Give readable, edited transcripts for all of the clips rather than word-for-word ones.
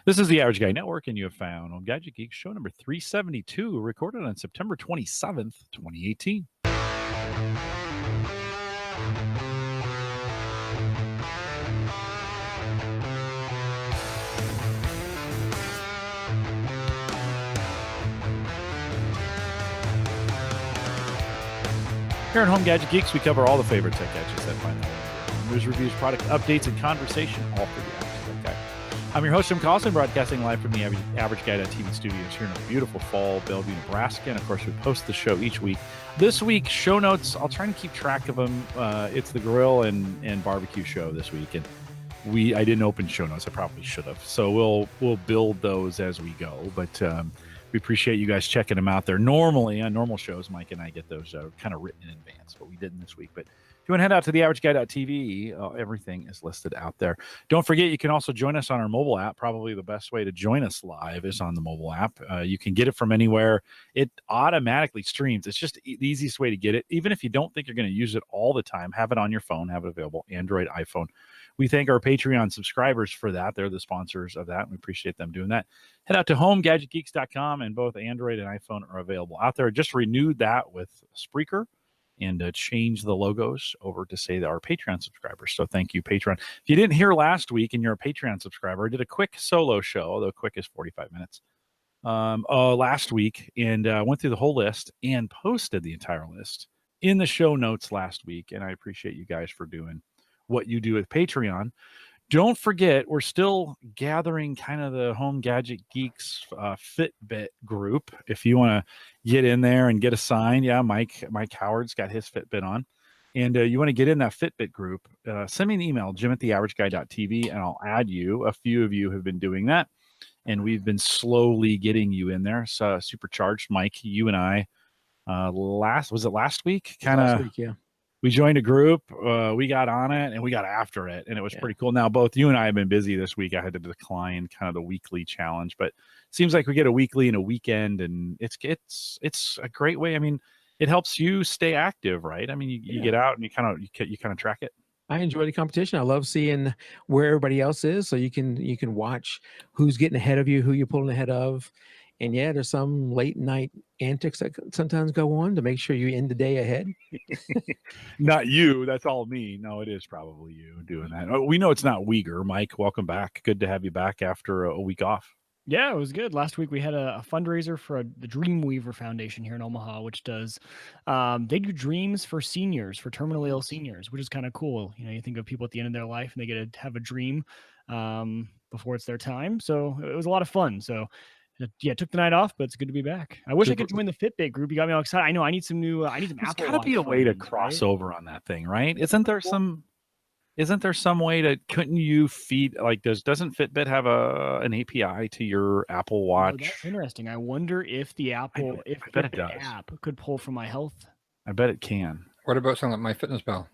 This is the Average Guy Network, and you have found Home Gadget Geeks show number 372, recorded on September 27th, 2018. Here at Home Gadget Geeks, we cover all the favorite tech gadgets that find their way. News, reviews, product updates, and conversation, all for the Average Tech Guy. I'm your host, Jim Collison, broadcasting live from the Average Guy.TV studios here in a beautiful fall Bellevue, Nebraska. And, of course, we post the show each week. This week, show notes, I'll try and keep track of them. It's the grill and barbecue show this week. And I didn't open show notes. I probably should have. So we'll build those as we go. But we appreciate you guys checking them out there. Normally, on normal shows, Mike and I get those kind of written in advance, but we didn't this week. But if you want to head out to theaverageguy.tv, everything is listed out there. Don't forget, you can also join us on our mobile app. Probably the best way to join us live is on the mobile app. You can get it from anywhere. It automatically streams. It's just the easiest way to get it. Even if you don't think you're going to use it all the time, have it on your phone, have it available, Android, iPhone. We thank our Patreon subscribers for that. They're the sponsors of that, and we appreciate them doing that. Head out to homegadgetgeeks.com, and both Android and iPhone are available out there. Just renewed that with Spreaker and change the logos over to say that our Patreon subscribers. So thank you, Patreon. If you didn't hear last week and you're a Patreon subscriber, I did a quick solo show, although quick is 45 minutes, last week, and went through the whole list and posted the entire list in the show notes last week, and I appreciate you guys for doing what you do with Patreon. Don't forget, we're still gathering kind of the Home Gadget Geeks Fitbit group. If you want to get in there and get a sign, Mike Howard's got his Fitbit on, and you want to get in that Fitbit group, send me an email, jim@theaverageguy.tv, and I'll add you. A few of you have been doing that, and we've been slowly getting you in there. So supercharged, Mike, you and I, last week? Last week, yeah. We joined a group, we got on it, and we got after it, and it was pretty cool. Now, both you and I have been busy this week. I had to decline kind of the weekly challenge, but it seems like we get a weekly and a weekend, and it's a great way. I mean, it helps you stay active, right? I mean, you get out and you kind of track it. I enjoy the competition. I love seeing where everybody else is, so you can watch who's getting ahead of you, who you're pulling ahead of. And there's some late night antics that sometimes go on to make sure you end the day ahead. Not you. That's all me. No, it is probably you doing that. Oh, we know it's not Wieger. Mike, welcome back. Good to have you back after a week off. Yeah, it was good. Last week we had a fundraiser for the Dreamweaver Foundation here in Omaha, which does, they do dreams for seniors, for terminally ill seniors, which is kind of cool. You think of people at the end of their life and they get to have a dream before it's their time. So it was a lot of fun. So took the night off, but it's good to be back. I wish I could join the Fitbit group. You got me all excited. I know I need some new. I need some There's Apple. There's got to be a way to cross over on that thing, right? Isn't there some way to? Couldn't you feed doesn't Fitbit have an API to your Apple Watch? Oh, that's interesting. I wonder if the Apple app could pull from my health. I bet it can. What about something like MyFitnessPal?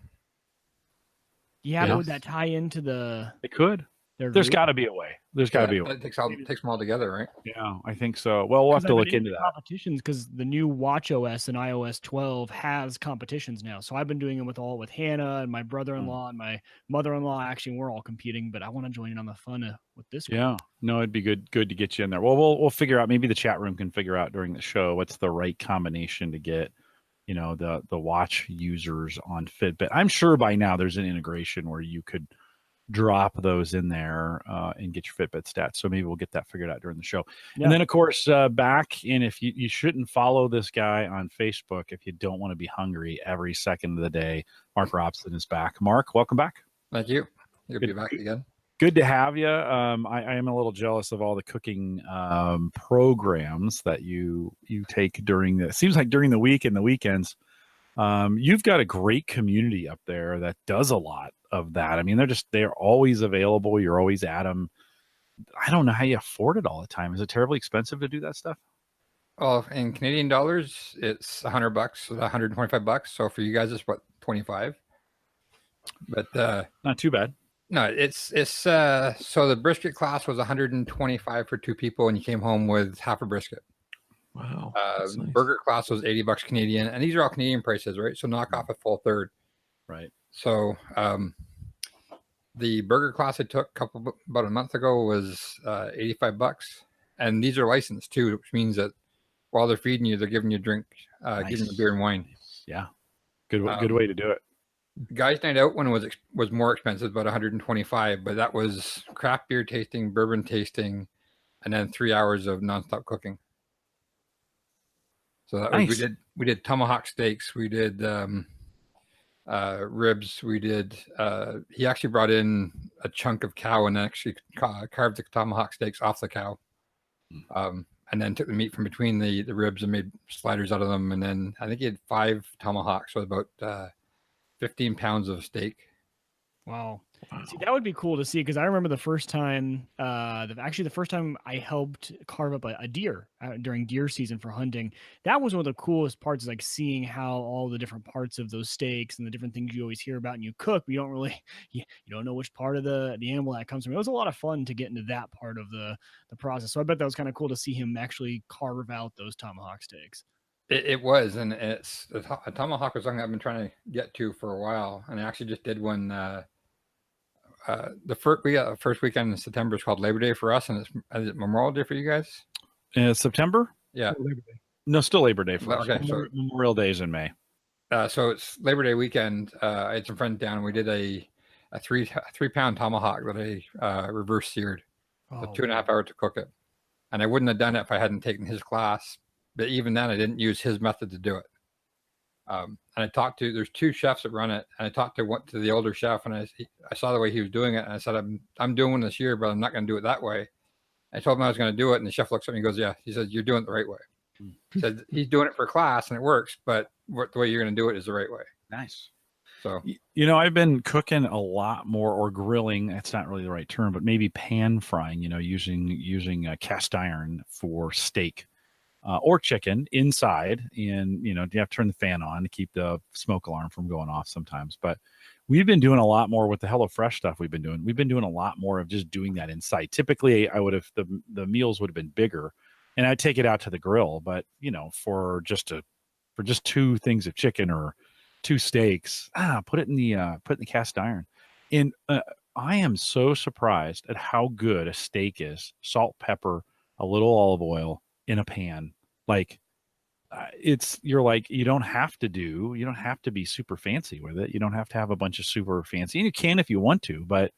Yeah, but would that tie into the? It could. There's got to be a way. There's got to be a way. It takes them all together, right? Yeah, I think so. Well, we'll have to look into that. Competitions, because the new Watch OS and iOS 12 has competitions now. So I've been doing them with Hannah and my brother-in-law and my mother-in-law. Actually, we're all competing, but I want to join in on the fun with this one. Yeah, no, it'd be good to get you in there. Well, we'll figure out. Maybe the chat room can figure out during the show what's the right combination to get, the watch users on Fitbit. I'm sure by now there's an integration where you could drop those in there and get your Fitbit stats. So maybe we'll get that figured out during the show. Yeah. And then, of course, back in, if you shouldn't follow this guy on Facebook if you don't want to be hungry every second of the day, Mark Robson is back. Mark, welcome back. Thank you. Good to be back again. Good to have you. I am a little jealous of all the cooking programs that you take during the, seems like during the week and the weekends. You've got a great community up there that does a lot of that. I mean, they're always available. You're always at them. I don't know how you afford it all the time. Is it terribly expensive to do that stuff? Well, in Canadian dollars, it's $100, $125. So for you guys, it's what, 25? But not too bad. No, it's so the brisket class was 125 for two people, and you came home with half a brisket. Wow. Nice. Burger class was $80 Canadian, and these are all Canadian prices, right? So knock off a full third. Right. So The burger class I took about a month ago was $85, and these are licensed too, which means that while they're feeding you, they're giving you drink, giving you beer and wine. Yeah, good way to do it. Guys Night Out one was more expensive, about 125, but that was craft beer tasting, bourbon tasting, and then 3 hours of nonstop cooking. So that was, we did tomahawk steaks, we did ribs, we did. He actually brought in a chunk of cow and actually carved the tomahawk steaks off the cow, and then took the meat from between the ribs and made sliders out of them. And then I think he had 5 tomahawks, so about 15 pounds of steak. Wow. See, that would be cool to see, because I remember the first time, the first time I helped carve up a deer during deer season for hunting. That was one of the coolest parts, is like seeing how all the different parts of those steaks and the different things you always hear about and you cook, but you don't really, you don't know which part of the animal that comes from. It was a lot of fun to get into that part of the process. So I bet that was kind of cool to see him actually carve out those tomahawk steaks. It was, and it's a tomahawk was something I've been trying to get to for a while, and I actually just did one. The first weekend in September is called Labor Day for us, and is it Memorial Day for you guys? September? Yeah. Labor Day. No, still Labor Day for us. Okay, so Memorial Day is in May. So it's Labor Day weekend. I had some friends down, and we did a 3-pound tomahawk that I reverse seared. So 2.5 hours to cook it, and I wouldn't have done it if I hadn't taken his class. But even then, I didn't use his method to do it. And I talked to, there's 2 chefs that run it, and I talked to the older chef, and I saw the way he was doing it, and I said, I'm doing one this year, but I'm not going to do it that way. I told him I was going to do it, and the chef looks at me and goes, yeah. He said, you're doing it the right way. He said he's doing it for class, and it works, but the way you're going to do it is the right way. Nice. So, I've been cooking a lot more, or grilling. That's not really the right term, but maybe pan frying, using a cast iron for steak. Or chicken inside, and you have to turn the fan on to keep the smoke alarm from going off sometimes. But we've been doing a lot more with the HelloFresh stuff we've been doing. We've been doing a lot more of just doing that inside. Typically, I would have the meals would have been bigger, and I'd take it out to the grill. But for just 2 things of chicken or 2 steaks, put it in the cast iron. And I am so surprised at how good a steak is. Salt, pepper, a little olive oil in a pan. Like you don't have to be super fancy with it. You don't have to have a bunch of super fancy, and you can if you want to, but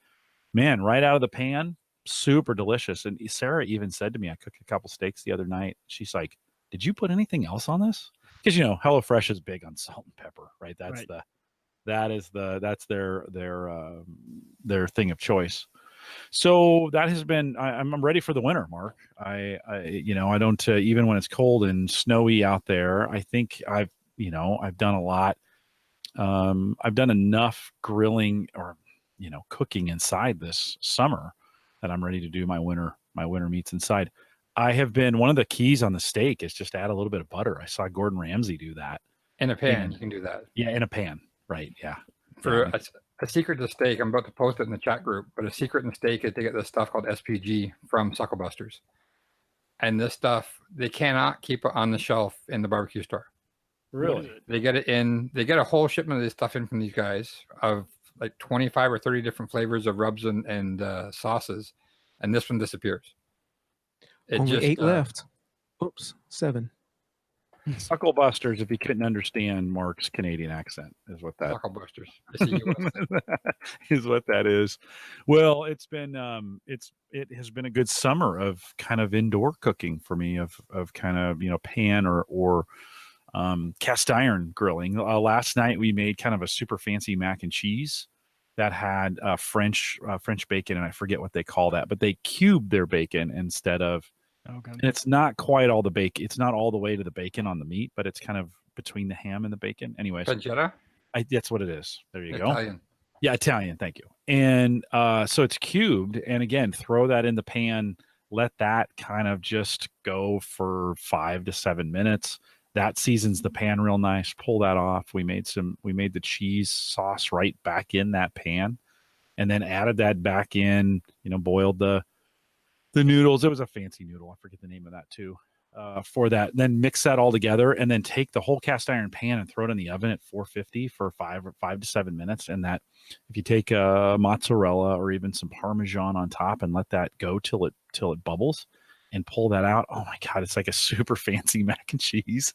man, right out of the pan, super delicious. And Sarah even said to me, I cooked a couple steaks the other night. She's like, did you put anything else on this? Because HelloFresh is big on salt and pepper, right? That's their thing of choice. So that has been, I'm ready for the winter, Mark. I don't, even when it's cold and snowy out there, I think I've done a lot. I've done enough grilling or, cooking inside this summer that I'm ready to do my winter meats inside. I have been, one of the keys on the steak is just add a little bit of butter. I saw Gordon Ramsay do that. In a pan, you can do that. Yeah, in a pan. Right. Yeah. For a secret to steak, I'm about to post it in the chat group, but a secret in steak is to get this stuff called SPG from Sucklebuster's. And this stuff, they cannot keep it on the shelf in the barbecue store. Really? They get a whole shipment of this stuff in from these guys of like 25 or 30 different flavors of rubs and sauces. And this one disappears. Only 8 left. Oops, 7. Sucklebusters, if you couldn't understand Mark's Canadian accent, is what that Sucklebusters is what that is. Well, it has been a good summer of kind of indoor cooking for me, of kind of pan or cast iron grilling. Last night we made kind of a super fancy mac and cheese that had French bacon, and I forget what they call that, but they cubed their bacon instead of. Okay. And it's not quite all the bacon. It's not all the way to the bacon on the meat, but it's kind of between the ham and the bacon. Anyways, pancetta? That's what it is. There you Italian. go. Yeah, Italian. Thank you. And so it's cubed. And again, throw that in the pan. Let that kind of just go for 5 to 7 minutes. That seasons the pan real nice. Pull that off. We made the cheese sauce right back in that pan, and then added that back in. Boiled the noodles. It was a fancy noodle. I forget the name of that too. for that. Then mix that all together, and then take the whole cast iron pan and throw it in the oven at 450 for 5 to 7 minutes. And that, if you take mozzarella or even some Parmesan on top and let that go till it bubbles, and pull that out, oh my God, it's like a super fancy mac and cheese.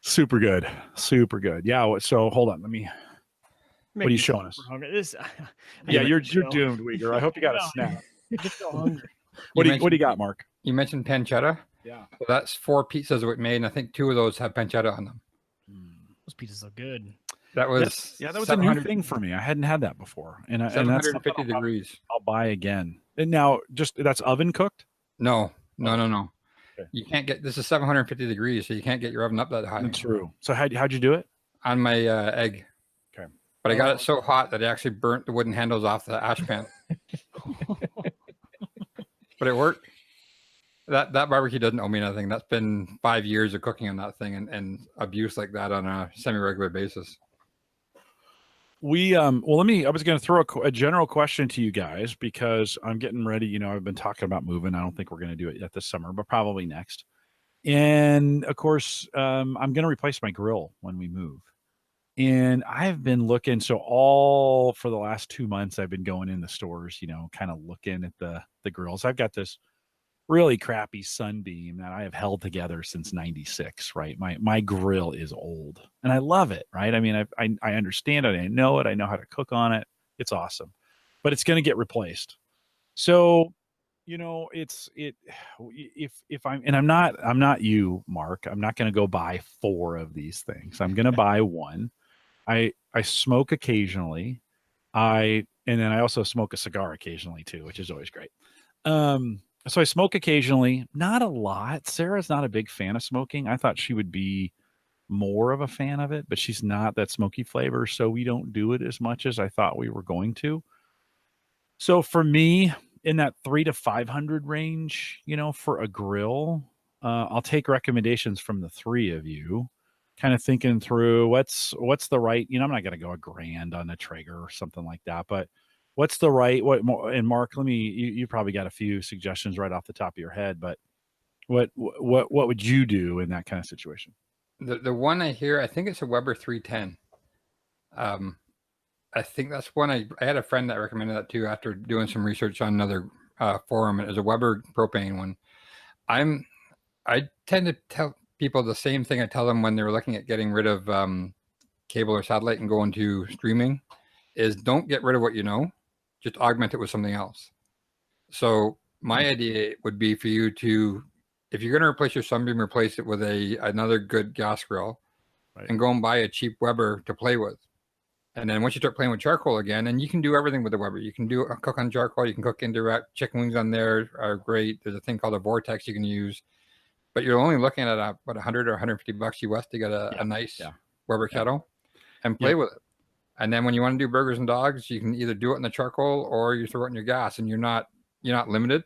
Super good, super good. Yeah. So hold on, let me. What are you showing us? Yeah, you're doomed, Wieger. I hope you got a snack. I get so hungry. What do you got, Mark? You mentioned pancetta. Yeah. So that's 4 pizzas we made, and I think 2 of those have pancetta on them. Those pizzas look good. That was that was a new thing for me. I hadn't had that before, and 750 degrees. I'll buy again. And now, that's oven cooked? No. Okay. You can't get, this is 750 degrees, so you can't get your oven up that high. True. So how'd you do it? On my egg. Okay. But I got it so hot that it actually burnt the wooden handles off the ash pan. But it worked. That barbecue doesn't owe me nothing. That's been 5 years of cooking on that thing and abuse like that on a semi-regular basis. I was going to throw a general question to you guys, because I'm getting ready. I've been talking about moving. I don't think we're going to do it yet this summer, but probably next. And of course, I'm going to replace my grill when we move. And I've been looking, for the last 2 months, I've been going in the stores, kind of looking at the grills. I've got this really crappy Sunbeam that I have held together since 96, right? My grill is old and I love it, right? I mean, I understand it. I know it. I know how to cook on it. It's awesome, but it's going to get replaced. So, I'm not you, Mark. I'm not going to go buy 4 of these things. I'm going to buy one. I smoke occasionally. And then I also smoke a cigar occasionally too, which is always great. So I smoke occasionally, not a lot. Sarah's not a big fan of smoking. I thought she would be more of a fan of it, but she's not that smoky flavor. So we don't do it as much as I thought we were going to. So for me, in that 300 to 500 range, for a grill, I'll take recommendations from the 3 of you, kind of thinking through what's the right, I'm not going to go $1,000 on a Traeger or something like that, but what's the right, and Mark, you probably got a few suggestions right off the top of your head, but what would you do in that kind of situation? The one I hear, I think it's a Weber 310. I think that's one I had a friend that recommended that too after doing some research on another forum. It was a Weber propane one. I tend to tell people the same thing I tell them when they're looking at getting rid of cable or satellite and going to streaming, is don't get rid of what you know, just augment it with something else. So my idea would be for you to, if you're going to replace your Sunbeam, replace it with another good gas grill, right, and go and buy a cheap Weber to play with. And then once you start playing with charcoal again, and you can do everything with the Weber. You can cook on charcoal. You can cook indirect. Chicken wings on there are great. There's a thing called a vortex you can use. But you're only looking at about 100 or $150 US to get a nice Weber kettle and play with it. And then when you want to do burgers and dogs, you can either do it in the charcoal or you throw it in your gas, and you're not limited.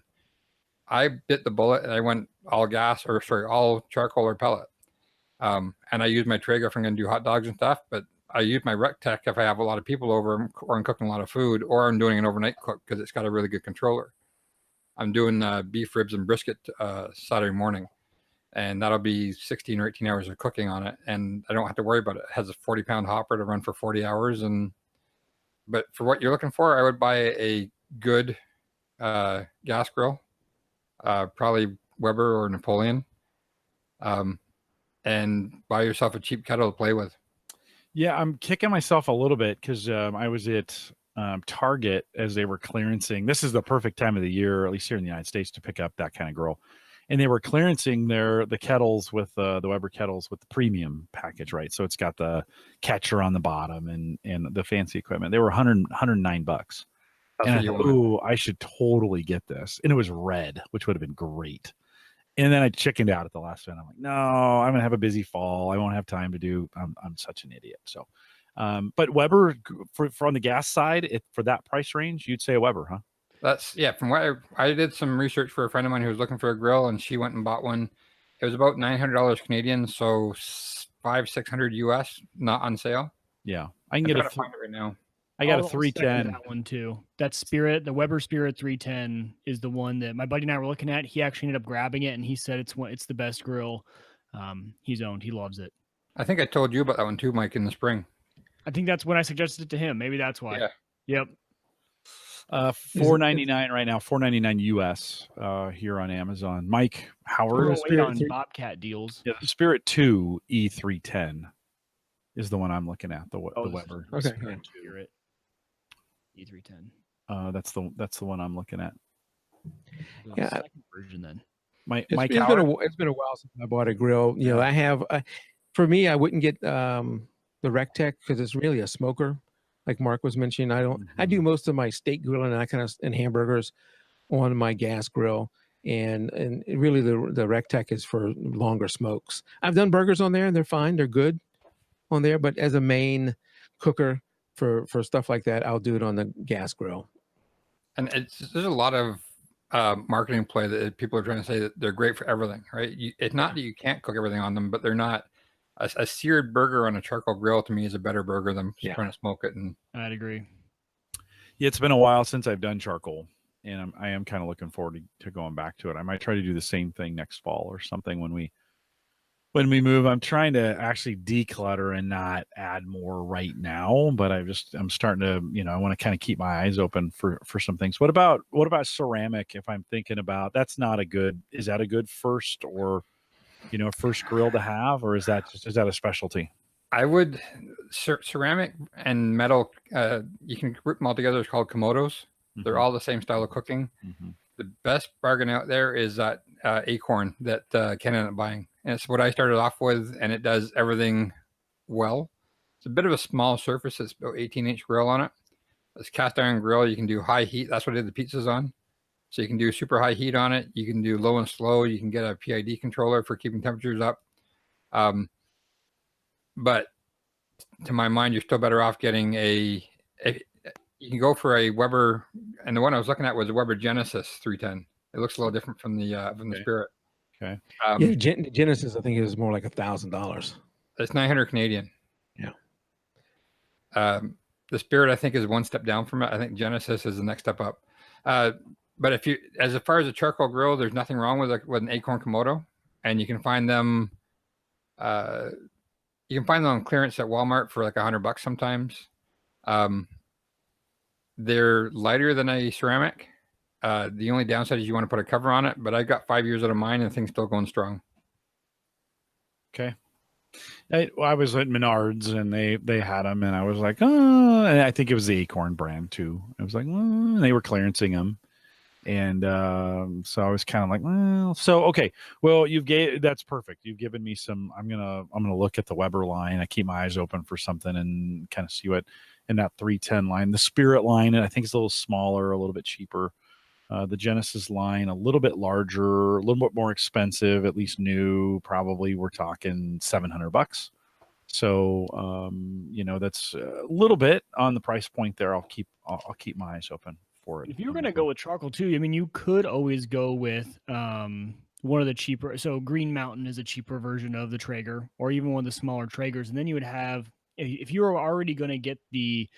I bit the bullet and I went all charcoal or pellet. And I use my Traeger if I'm going to do hot dogs and stuff, but I use my Rectech if I have a lot of people over or I'm cooking a lot of food, or I'm doing an overnight cook because it's got a really good controller. I'm doing beef ribs and brisket Saturday morning, and that'll be 16 or 18 hours of cooking on it, and I don't have to worry about it. It has a 40-pound hopper to run for 40 hours. But for what you're looking for, I would buy a good gas grill, probably Weber or Napoleon, and buy yourself a cheap kettle to play with. Yeah, I'm kicking myself a little bit because I was at Target as they were clearancing. This is the perfect time of the year, at least here in the United States, to pick up that kind of grill. And they were clearancing the kettles with the Weber kettles with the premium package, right? So it's got the catcher on the bottom and the fancy equipment. They were $109. That's and I thought, I should totally get this. And it was red, which would have been great. And then I chickened out at the last minute. I'm like, no, I'm gonna have a busy fall. I won't have time to do. I'm such an idiot. So, but Weber for on the gas side, for that price range, you'd say a Weber, huh? That's from what I did some research for a friend of mine who was looking for a grill, and she went and bought one. It was about $900 Canadian, so $500-600 US, not on sale. Yeah, I can get find it right now. I got a I'll second 310. that one too. That Spirit, the Weber Spirit 310 is the one that my buddy and I were looking at. He actually ended up grabbing it, and he said it's the best grill he's owned. He loves it. I think I told you about that one too, Mike, in the spring. I think that's when I suggested it to him. Maybe that's why. Yeah. Yep. $4.99 right now. $4.99 US here on Amazon. Mike Howard. We're on Bobcat deals. Yeah, the Spirit 2 E310 is the one I'm looking at. The Weber. Okay. Spirit E310. That's the one I'm looking at. Yeah. Second version then. Mike It's Howard. it's been a while since I bought a grill. You know, I have. For me, I wouldn't get the Rectech because it's really a smoker. Like Mark was mentioning, I do most of my steak grilling and hamburgers on my gas grill, and really the Rectech is for longer smokes. I've done burgers on there and they're fine, they're good on there, but as a main cooker for stuff like that, I'll do it on the gas grill. And there's a lot of marketing play that people are trying to say that they're great for everything, right? It's not that you can't cook everything on them, but they're not. A seared burger on a charcoal grill to me is a better burger than trying to smoke it. And I'd agree. Yeah, it's been a while since I've done charcoal, and I am kind of looking forward to going back to it. I might try to do the same thing next fall or something when we move. I'm trying to actually declutter and not add more right now, but I'm starting to, I want to kind of keep my eyes open for some things. What about ceramic? If I'm thinking about, is that a good first or first grill to have, or is that a specialty? I would ceramic and metal. You can group them all together. It's called Komodos. They're all the same style of cooking. The best bargain out there is that Acorn that Ken ended up buying, and it's what I started off with, and it does everything well. It's a bit of a small surface. It's about 18-inch grill on it. It's cast iron grill. You can do high heat. That's what I did the pizzas on. So you can do super high heat on it. You can do low and slow. You can get a PID controller for keeping temperatures up. But to my mind, you're still better off getting you can go for a Weber, and the one I was looking at was a Weber Genesis 310. It looks a little different from the Spirit. Okay. Genesis, I think, is more like $1,000. It's 900 Canadian. Yeah. The Spirit, I think, is one step down from it. I think Genesis is the next step up. But as far as a charcoal grill, there's nothing wrong with an Acorn Komodo, and you can find them. You can find them on clearance at Walmart for like $100 sometimes. They're lighter than a ceramic. The only downside is you want to put a cover on it, but I got 5 years out of mine and things still going strong. Okay. I was at Menards and they had them, and I was like, oh, and I think it was the Acorn brand too. I was like, and they were clearancing them. And so I was kind of like, well, so okay, well, that's perfect. You've given me some. I'm gonna look at the Weber line. I keep my eyes open for something and kind of see what in that 310 line. The Spirit line, and I think it's a little smaller, a little bit cheaper. The Genesis line, a little bit larger, a little bit more expensive, at least new. Probably we're talking $700. So that's a little bit on the price point there. I'll keep my eyes open. If you're going to go with charcoal too, I mean, you could always go with one of the cheaper. So Green Mountain is a cheaper version of the Traeger, or even one of the smaller Traegers. And then you would have, if you were already going to get the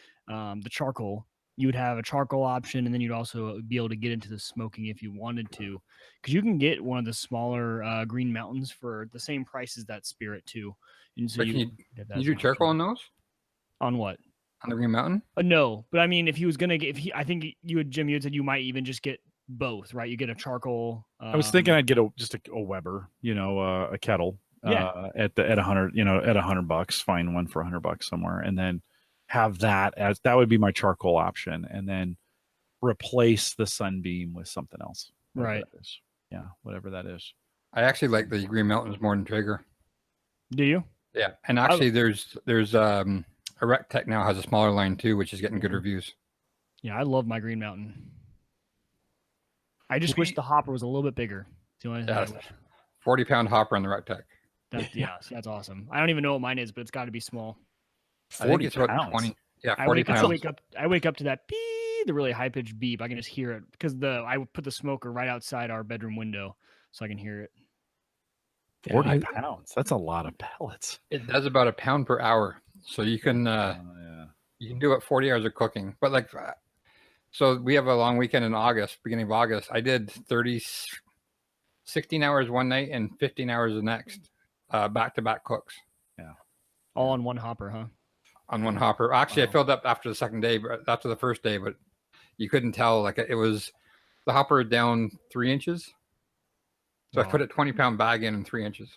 charcoal, you would have a charcoal option, and then you'd also be able to get into the smoking if you wanted to, because you can get one of the smaller Green Mountains for the same price as that Spirit too. And so you do charcoal on those? On what? On the Green Mountain? No, but I mean, if he was gonna get, I think Jim, you had said you might even just get both, right? You get a charcoal. I was thinking I'd get just a Weber, a kettle, at $100, at $100, find one for $100 somewhere, and then have that would be my charcoal option, and then replace the Sunbeam with something else. Right. Yeah, whatever that is. I actually like the Green Mountains more than Traeger. Do you? Yeah, and actually, there's a Rectech now has a smaller line too, which is getting good reviews. Yeah, I love my Green Mountain. I just wish the hopper was a little bit bigger. It's the only thing I wish. 40-pound hopper on the Rectech. That's awesome. I don't even know what mine is, but it's got to be small. 40 it's about pounds. 20. Yeah, 40 pounds. I wake up to that beep, the really high pitched beep. I can just hear it because I put the smoker right outside our bedroom window, so I can hear it. 40 pounds. That's a lot of pellets. It does about a pound per hour. So you can You can do it 40 hours of cooking, but like, so we have a long weekend in August, beginning of August. I did 16 hours one night and 15 hours the next, back-to-back cooks. Yeah. All on one hopper, huh? On one hopper. Actually, Wow. I filled up after the second day, but after the first day, but you couldn't tell. Like it was the hopper down 3 inches. So Wow. I put a 20-pound bag in 3 inches.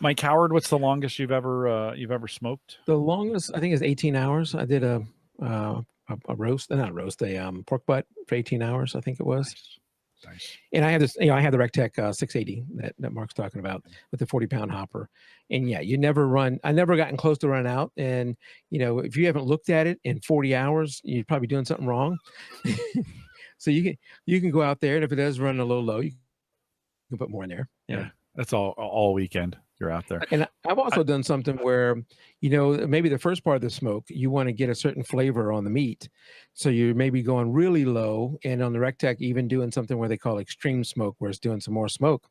Mike Howard, what's the longest you've ever smoked? The longest I think is 18 hours. I did a roast, not a roast, a pork butt for 18 hours. I think it was. Nice. And I had this, I had the RecTech 680 that Mark's talking about with the 40-pound hopper. And yeah, I never gotten close to run out. And, if you haven't looked at it in 40 hours, you're probably doing something wrong. So you can go out there, and if it does run a little low, you can put more in there. Yeah. That's all weekend. You're out there. And I've also done something where, maybe the first part of the smoke, you want to get a certain flavor on the meat. So you're maybe going really low, and on the RecTech, even doing something where they call extreme smoke, where it's doing some more smoke.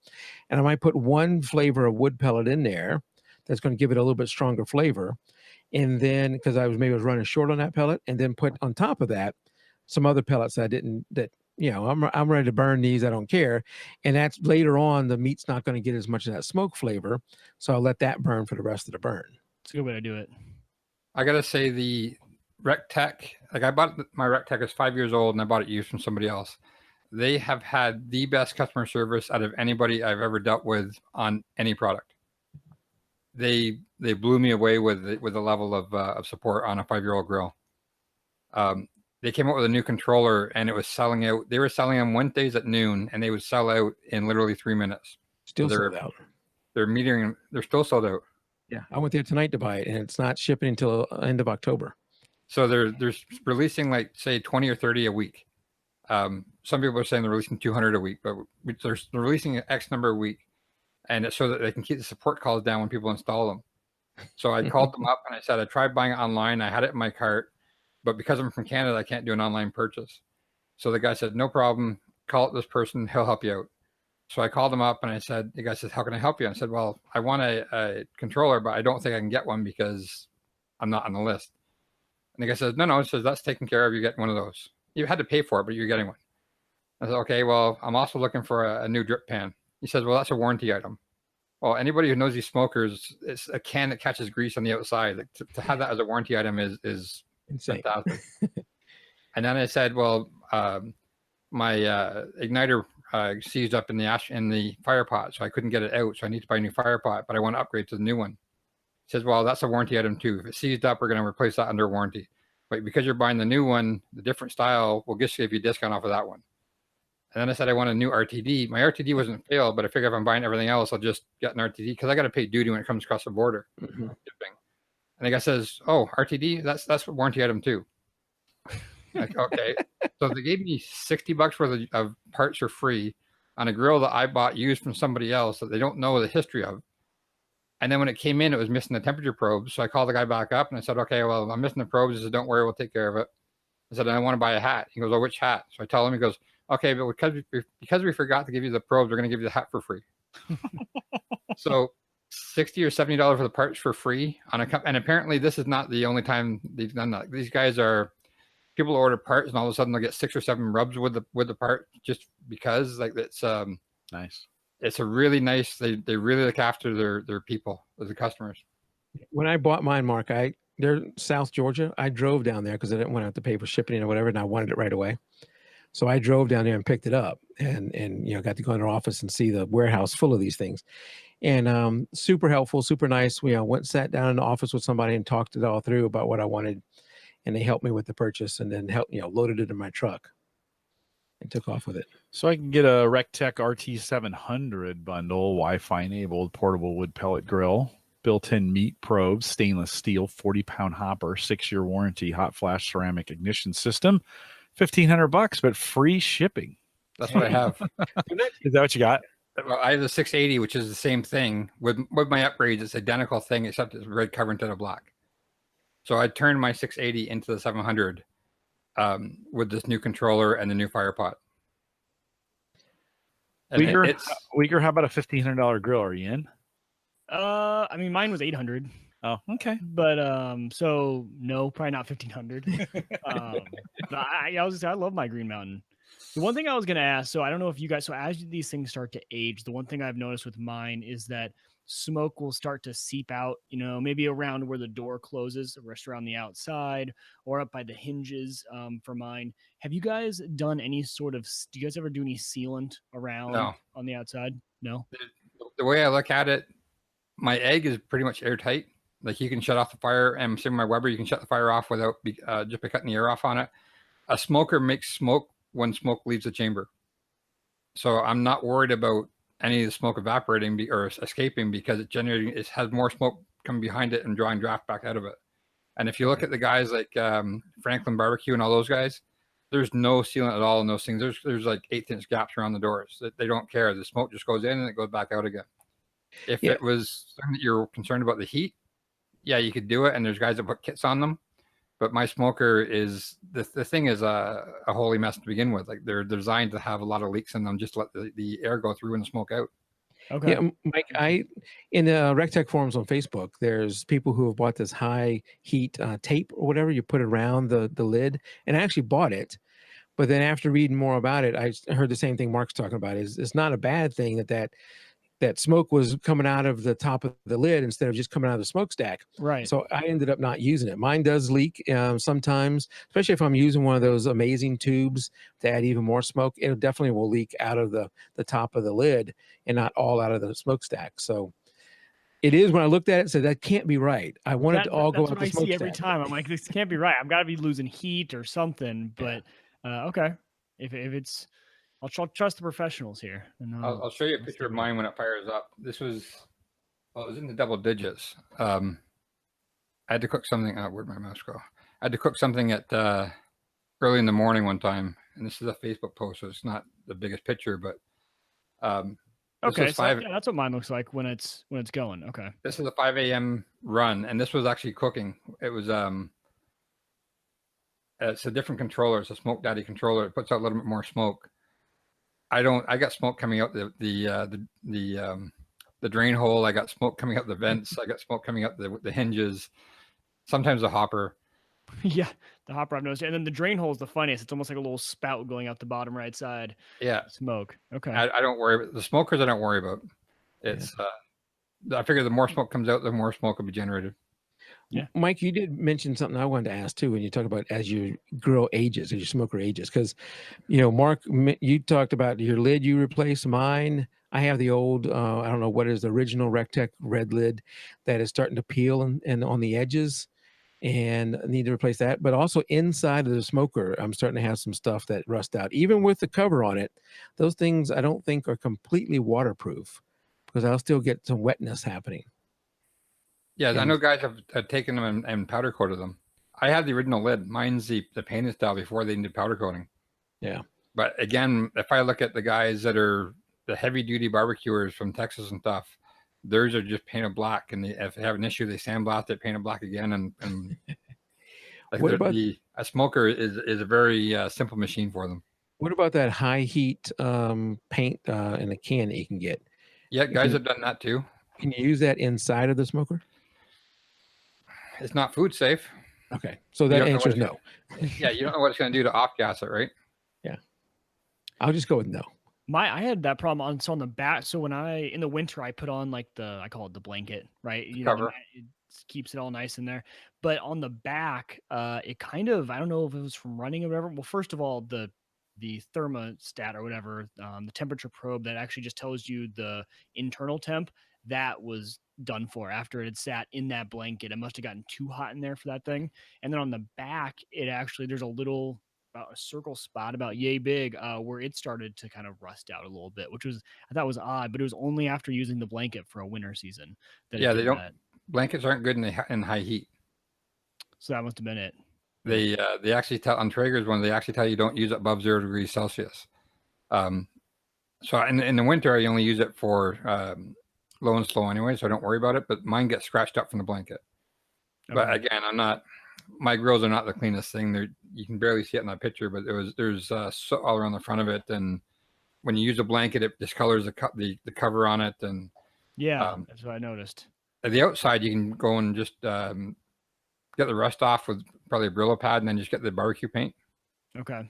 And I might put one flavor of wood pellet in there that's going to give it a little bit stronger flavor. And then, because I was running short on that pellet, and then put on top of that some other pellets I'm ready to burn these. I don't care. And that's later on, the meat's not going to get as much of that smoke flavor. So I'll let that burn for the rest of the burn. It's a good way to do it. I got to say the RecTech, like I bought my RecTech is 5 years old and I bought it used from somebody else. They have had the best customer service out of anybody I've ever dealt with on any product. They blew me away with the level of support on a 5-year-old grill. They came up with a new controller and it was selling out. They were selling them Wednesdays at noon and they would sell out in literally 3 minutes. Still sold out. They're still sold out. Yeah. I went there tonight to buy it, and it's not shipping until end of October. So they're releasing like say 20 or 30 a week. Some people are saying they're releasing 200 a week, but they're releasing X number a week, and it's so that they can keep the support calls down when people install them. So I called them up and I said, I tried buying it online. I had it in my cart, but because I'm from Canada, I can't do an online purchase. So the guy said, no problem. Call this person. He'll help you out. So I called him up and I said, the guy says, how can I help you? I said, well, I want a controller, but I don't think I can get one because I'm not on the list. And the guy says, no, it says that's taken care of. You get one of those. You had to pay for it, but you're getting one. I said, okay, well, I'm also looking for a new drip pan. He says, well, that's a warranty item. Well, anybody who knows these smokers, it's a can that catches grease on the outside. Like, to have that as a warranty item is Insane. fantastic. And then I said, well, my igniter seized up in the fire pot, so I couldn't get it out. So I need to buy a new fire pot, but I want to upgrade to the new one. He says, well, that's a warranty item too. If it's seized up, we're going to replace that under warranty. But because you're buying the new one, the different style, we'll just give you a discount off of that one. And then I said, I want a new RTD. My RTD wasn't failed, but I figure if I'm buying everything else, I'll just get an RTD because I got to pay duty when it comes across the border. Mm-hmm. And the guy says, oh, RTD, that's a warranty item too. Like, okay. So they gave me $60 worth of parts for free on a grill that I bought used from somebody else that they don't know the history of. And then when it came in, it was missing the temperature probes. So I called the guy back up and I said, okay, well, I'm missing the probes. He said, don't worry, we'll take care of it. I said, I want to buy a hat. He goes, oh, which hat? So I tell him, he goes, okay, but because we forgot to give you the probes, we're going to give you the hat for free. So $60 or $70 for the parts for free on and apparently this is not the only time they've done that. These guys are people order parts and all of a sudden they'll get 6 or 7 rubs with the part just because like it's nice. It's a really nice. They really look after their people, the customers. When I bought mine, Mark, they're South Georgia. I drove down there because I didn't want to have to pay for shipping or whatever, and I wanted it right away. So I drove down there and picked it up, and got to go in their office and see the warehouse full of these things, and super helpful, super nice. We went and sat down in the office with somebody and talked it all through about what I wanted, and they helped me with the purchase, and then loaded it in my truck and took off with it. So I can get a RecTech RT700 bundle, Wi-Fi enabled portable wood pellet grill, built-in meat probes, stainless steel, 40-pound hopper, 6-year warranty, hot flash ceramic ignition system, $1,500, but free shipping. That's what I have. Is that what you got? Well, I have the 680, which is the same thing with my upgrades. It's identical thing except it's red cover instead of black. So I turned my 680 into the 700 with this new controller and the new fire pot. Wieger, how about a $1,500 grill? Are you in? I mean, mine was 800. Oh, okay. But so no, probably not 1500. But I was just, I love my Green Mountain. The one thing I was gonna ask, so I don't know if you guys, so as these things start to age, the one thing I've noticed with mine is that smoke will start to seep out, you know, maybe around where the door closes, or just around the outside, or up by the hinges. For mine, have you guys done any sort of? Do you guys ever do any sealant around No. on the outside? No. The way I look at it, my egg is pretty much airtight. Like you can shut off the fire, and same with my Weber, you can shut the fire off without just by cutting the air off on it. A smoker makes smoke when smoke leaves the chamber. So I'm not worried about any of the smoke evaporating or escaping because it has more smoke coming behind it and drawing draft back out of it. And if you look at the guys like Franklin Barbecue and all those guys, there's no sealant at all in those things. There's like 1/8 gaps around the doors. They don't care. The smoke just goes in and it goes back out again. If it was something that you're concerned about the heat, yeah, you could do it. And there's guys that put kits on them. But my smoker is the thing is a holy mess to begin with. Like they're designed to have a lot of leaks in them, just to let the air go through and the smoke out. Okay. Yeah, Mike, in the RecTech forums on Facebook, there's people who have bought this high heat tape or whatever you put around the lid, and I actually bought it. But then after reading more about it, I heard the same thing Mark's talking about. Is it's not a bad thing that smoke was coming out of the top of the lid instead of just coming out of the smokestack. Right. So I ended up not using it. Mine does leak sometimes, especially if I'm using one of those amazing tubes to add even more smoke. It definitely will leak out of the top of the lid and not all out of the smokestack. So it is, when I looked at it and said, that can't be right. I want it to all go out the smokestack. That's what I see every smokestack. time. I'm like, this can't be right. I've got to be losing heat or something. But okay, if it's, I'll trust the professionals here. And I'll show you a picture of mine when it fires up. This was, well, it was in the double digits. I had to cook something. Where'd my mouse go? I had to cook something at early in the morning one time, and this is a Facebook post, so it's not the biggest picture, but okay, so that's what mine looks like when it's going. Okay, this is a 5 a.m. run, and this was actually cooking. It was it's a different controller. It's a Smoke Daddy controller. It puts out a little bit more smoke. I got smoke coming out the drain hole. I got smoke coming out the vents. I got smoke coming out the hinges. Sometimes the hopper. Yeah, the hopper I've noticed, and then the drain hole is the funniest. It's almost like a little spout going out the bottom right side. Yeah, smoke. Okay, I don't worry about the smokers. I don't worry about. It's I figure the more smoke comes out, the more smoke will be generated. Yeah, Mike, you did mention something I wanted to ask too when you talk about as your grill ages, as your smoker ages, because Mark, you talked about your lid you replaced. Mine, I have the old I don't know what is the original RecTech red lid that is starting to peel and on the edges, and I need to replace that. But also inside of the smoker, I'm starting to have some stuff that rust out. Even with the cover on it, those things I don't think are completely waterproof because I'll still get some wetness happening. Yeah, I know guys have taken them and powder coated them. I had the original lid. Mine's the painted style before they did powder coating. Yeah. But again, if I look at the guys that are the heavy duty barbecuers from Texas and stuff, theirs are just painted black. And if they have an issue, they sandblast it, paint it black again. And like what about a smoker is a very simple machine for them. What about that high heat paint in a can that you can get? Yeah, guys have done that too. Can you use that inside of the smoker? It's not food safe. Okay, so that answer is no. Yeah, you don't know what it's going to do to off gas it, right? Yeah, I'll just go with no. I had that problem on the back. So when in the winter I put on like I call it the blanket, right? Cover. It keeps it all nice in there. But on the back, it kind of, I don't know if it was from running or whatever. Well, first of all, the thermostat or whatever, the temperature probe that actually just tells you the internal temp, that was done for after it had sat in that blanket. It must have gotten too hot in there for that thing. And then on the back, it actually, there's a little a circle spot about yay big where it started to kind of rust out a little bit, which was, I thought was odd, but it was only after using the blanket for a winter season that they don't that. Blankets aren't good in high heat. So that must have been it. They actually tell on Traeger's one, they actually tell you don't use it above 0 degrees Celsius. So in the winter I only use it for low and slow anyway, so I don't worry about it, but mine gets scratched up from the blanket. Okay. But again, my grills are not the cleanest thing. You can barely see it in that picture, but there's soot all around the front of it, and when you use a blanket, it discolors the cover on it. And yeah, that's what I noticed. The outside, you can go and just get the rust off with probably a Brillo pad, and then just get the barbecue paint. Okay.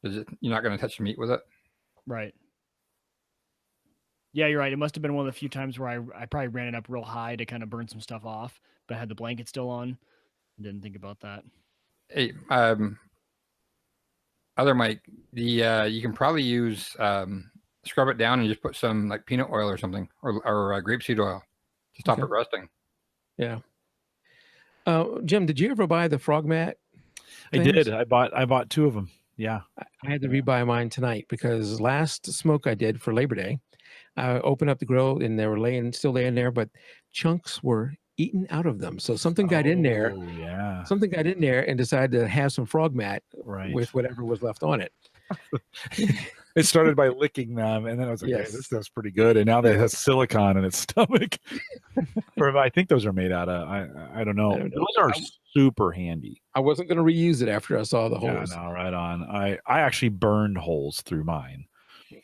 You're not going to touch the meat with it. Right. Yeah, you're right. It must have been one of the few times where I probably ran it up real high to kind of burn some stuff off, but I had the blanket still on. Didn't think about that. Hey, other Mike, you can probably use scrub it down and just put some like peanut oil or something, or grapeseed oil to stop it rusting. Yeah. Jim, did you ever buy the frog mat? I did. I bought 2 of them. Yeah. I had to rebuy mine tonight because last smoke I did for Labor Day, I opened up the grill and they were still laying there, but chunks were eaten out of them. So something got in there. Yeah. Something got in there and decided to have some frog mat Right. with whatever was left on it. It started by licking them, and then I was like, Yes. hey, this stuff's pretty good. And now that it has silicone in its stomach. Or I think those are made out of, I don't know. Those are super handy. I wasn't going to reuse it after I saw the Yeah, holes. no, right on. I actually burned holes through mine.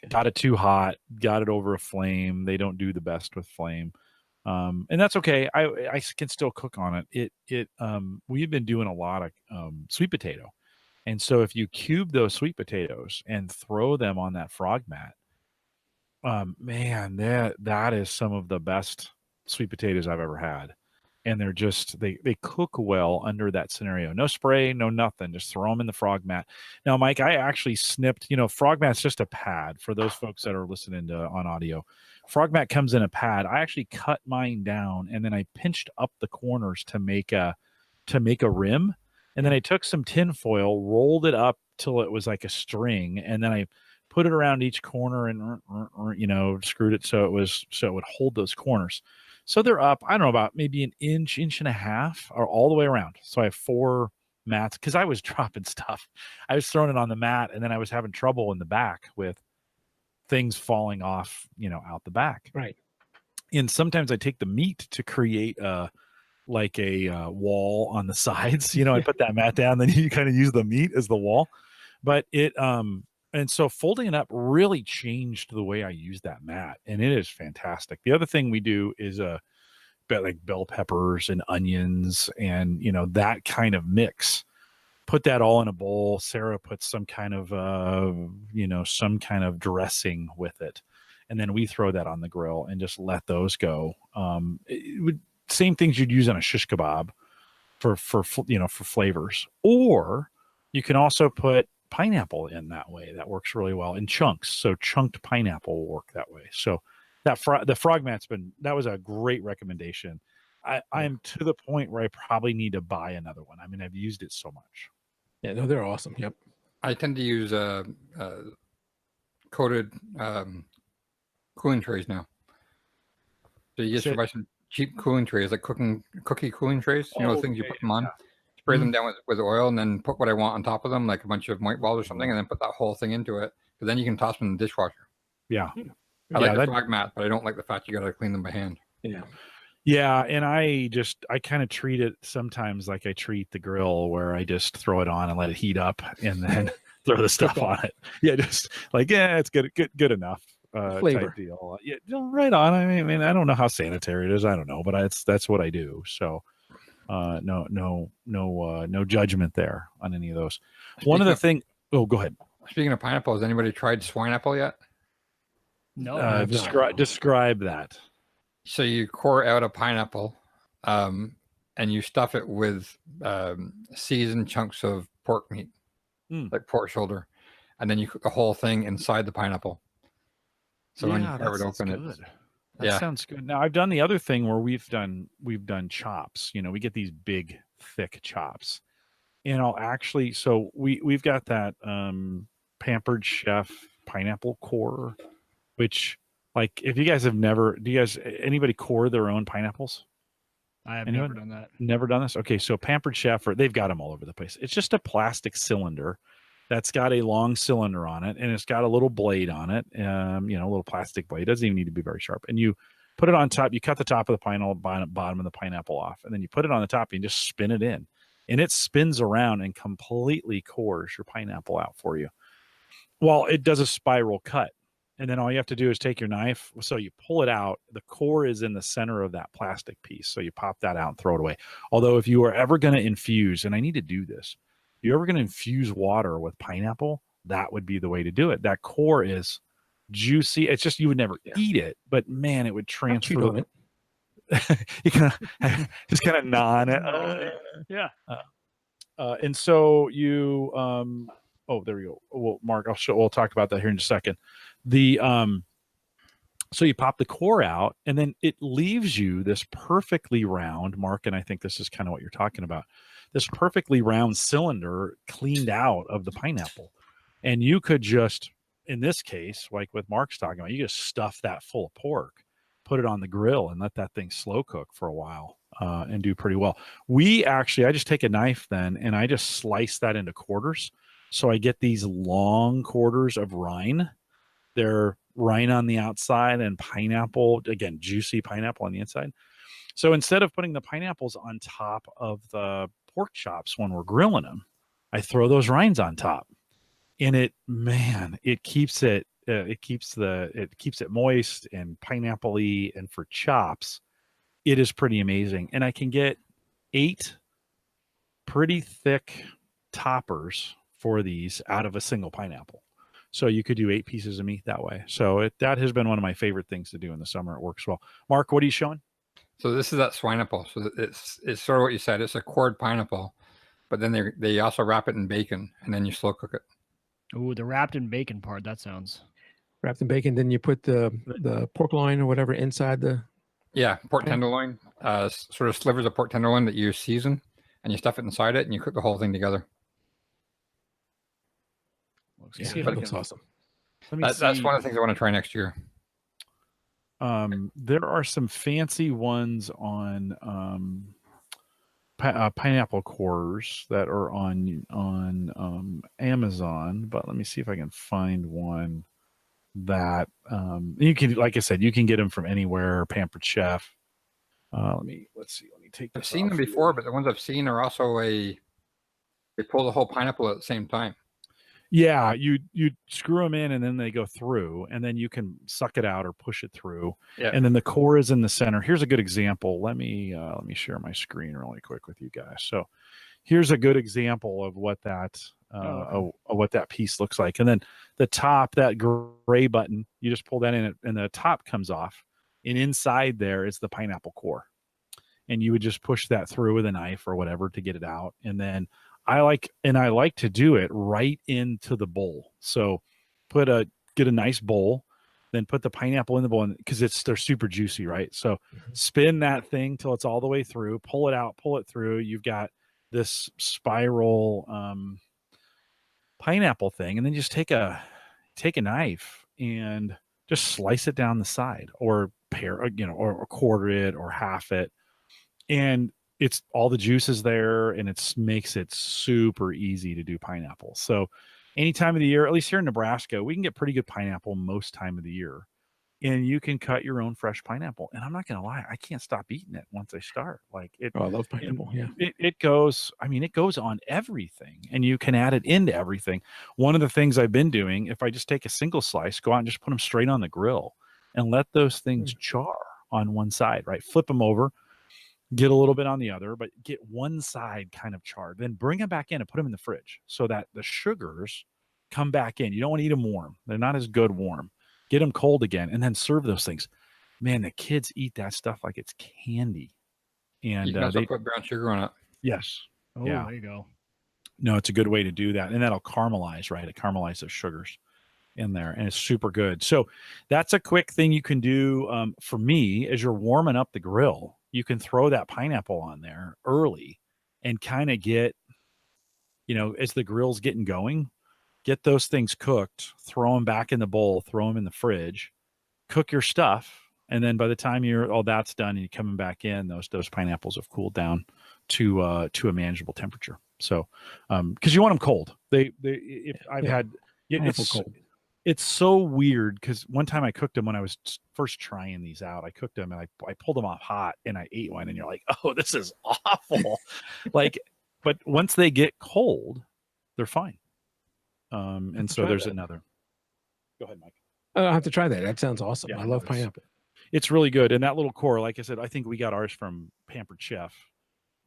Got it too hot, got it over a flame. They don't do the best with flame. And that's okay. I can still cook on it. We've been doing a lot of sweet potato. And so if you cube those sweet potatoes and throw them on that frog mat, man, that is some of the best sweet potatoes I've ever had. And they're just, they cook well under that scenario. No spray, no nothing. Just throw them in the frog mat. Now, Mike, I actually snipped, frog mat's just a pad for those folks that are listening on audio. Frog mat comes in a pad. I actually cut mine down and then I pinched up the corners to make a rim. And then I took some tin foil, rolled it up till it was like a string, and then I put it around each corner and screwed it so it would hold those corners. So they're up, I don't know, about maybe an inch and a half, or all the way around. So I have 4 mats because I was dropping stuff. I was throwing it on the mat, and then I was having trouble in the back with things falling off, out the back. Right. And sometimes I take the meat to create a wall on the sides. I put that mat down, then you kind of use the meat as the wall. But and so folding it up really changed the way I use that mat, and it is fantastic. The other thing we do is like bell peppers and onions and that kind of mix. Put that all in a bowl. Sarah puts some kind of dressing with it, and then we throw that on the grill and just let those go. Same things you'd use on a shish kebab for flavors. Or you can also put pineapple in that way. That works really well in chunks. So chunked pineapple will work that way. So the frog mat's that was a great recommendation. I'm to the point where I probably need to buy another one. I mean, I've used it so much. Yeah, no, they're awesome. Yep. I tend to use coated cooling trays now. So you just buy some cheap cooling trays, like cookie cooling trays. The things you put them on. Yeah. Spray them down with oil, and then put what I want on top of them, like a bunch of white balls or something, and then put that whole thing into it. But then you can toss them in the dishwasher. Yeah. I like the frog mat, but I don't like the fact you got to clean them by hand. Yeah. Yeah, and I kind of treat it sometimes like I treat the grill, where I just throw it on and let it heat up, and then throw the stuff on it. Yeah, just like it's good enough. Flavor type deal. Yeah, right on. I mean, I don't know how sanitary it is. I don't know, but that's what I do. So, no judgment there on any of those. One of the thing. Oh, go ahead. Speaking of pineapple, has anybody tried swine apple yet? No. Describe that. So you core out a pineapple, and you stuff it with seasoned chunks of pork meat, like pork shoulder, and then you cook the whole thing inside the pineapple. So when you carve it open, that sounds good. Now I've done the other thing where we've done chops. We get these big, thick chops, and I'll actually. So we've got that Pampered Chef pineapple core, which. Like, if you guys have anybody core their own pineapples? I have never done that. Never done this? Okay, so Pampered Chef, they've got them all over the place. It's just a plastic cylinder that's got a long cylinder on it, and it's got a little blade on it, a little plastic blade. It doesn't even need to be very sharp. And you put it on top, you cut the top of the pineapple, bottom of the pineapple off, and then you put it on the top and you just spin it in. And it spins around and completely cores your pineapple out for you. Well, it does a spiral cut. And then all you have to do is take your knife. So you pull it out. The core is in the center of that plastic piece. So you pop that out and throw it away. Although if you are ever going to infuse, and I need to do this, if you're ever going to infuse water with pineapple, that would be the way to do it. That core is juicy. It's just you would never eat it, but man, it would transfer. on it. You just kind of gnaw on it. Yeah. And so you, oh, there we go. Well, Mark, we'll talk about that here in just a second. So you pop the core out, and then it leaves you this perfectly round, Mark, and I think this is kind of what you're talking about, this perfectly round cylinder cleaned out of the pineapple. And you could just, in this case, like what Mark's talking about, you just stuff that full of pork, put it on the grill, and let that thing slow cook for a while and do pretty well. I just take a knife then, and I just slice that into quarters. So I get these long quarters of rind. They're rind on the outside and pineapple, again, juicy pineapple on the inside. So instead of putting the pineapples on top of the pork chops when we're grilling them, I throw those rinds on top. And it keeps it moist and pineapple-y, and for chops, it is pretty amazing. And I can get 8 pretty thick toppers for these out of a single pineapple. So you could do 8 pieces of meat that way. So that has been one of my favorite things to do in the summer. It works well. Mark, what are you showing? So this is that swineapple. So it's sort of what you said. It's a cored pineapple, but then they also wrap it in bacon, and then you slow cook it. Ooh, the wrapped in bacon part. That sounds Wrapped in bacon. Then you put the pork loin or whatever inside the. Yeah, pork tenderloin, sort of slivers of pork tenderloin that you season, and you stuff it inside it, and you cook the whole thing together. Yeah, that looks awesome. That's one of the things I want to try next year. There are some fancy ones on pineapple cores that are on Amazon, but let me see if I can find one that you can, like I said, you can get them from anywhere. Pampered Chef. Let's see. Let me take this. I've seen them before, but the ones I've seen are also they pull the whole pineapple at the same time. Yeah, you screw them in, and then they go through, and then you can suck it out or push it through. Yeah. And then the core is in the center. Here's a good example. Let me share my screen really quick with you guys. So here's a good example of what that what that piece looks like. And then the top, that gray button, you just pull that in, and the top comes off, and inside there is the pineapple core. And you would just push that through with a knife or whatever to get it out, and then I like to do it right into the bowl. So get a nice bowl, then put the pineapple in the bowl, because they're super juicy, right? So spin that thing till it's all the way through, pull it out, pull it through. You've got this spiral pineapple thing, and then just take a knife and just slice it down the side, or or quarter it or half it, and it's all the juices there, and it makes it super easy to do pineapple. So any time of the year, at least here in Nebraska, we can get pretty good pineapple most time of the year, and you can cut your own fresh pineapple. And I'm not going to lie, I can't stop eating it once I start. Like it. Oh, I love pineapple. Yeah. It goes on everything, and you can add it into everything. One of the things I've been doing, if I just take a single slice, go out and just put them straight on the grill and let those things char on one side, right? Flip them over. Get a little bit on the other, but get one side kind of charred. Then bring them back in and put them in the fridge so that the sugars come back in. You don't want to eat them warm. They're not as good warm. Get them cold again, and then serve those things. Man, the kids eat that stuff like it's candy. And you can also put brown sugar on it. Yes. Oh, yeah. There you go. No, it's a good way to do that. And that'll caramelize, right? It caramelizes those sugars in there, and it's super good. So that's a quick thing you can do for me. As you're warming up the grill, you can throw that pineapple on there early and kind of get, as the grill's getting going, get those things cooked, throw them back in the bowl, throw them in the fridge, cook your stuff. And then by the time all that's done and you're coming back in, those pineapples have cooled down to a manageable temperature. So, cause you want them cold. I've had cold. It's so weird, because one time I cooked them when I was first trying these out. I cooked them, and I pulled them off hot, and I ate one, and you're like, oh, this is awful. But once they get cold, they're fine. And so there's another. Go ahead, Mike. I'll have to try that. That sounds awesome. Yeah, I love it's- pineapple. It's really good. And that little core, like I said, I think we got ours from Pampered Chef.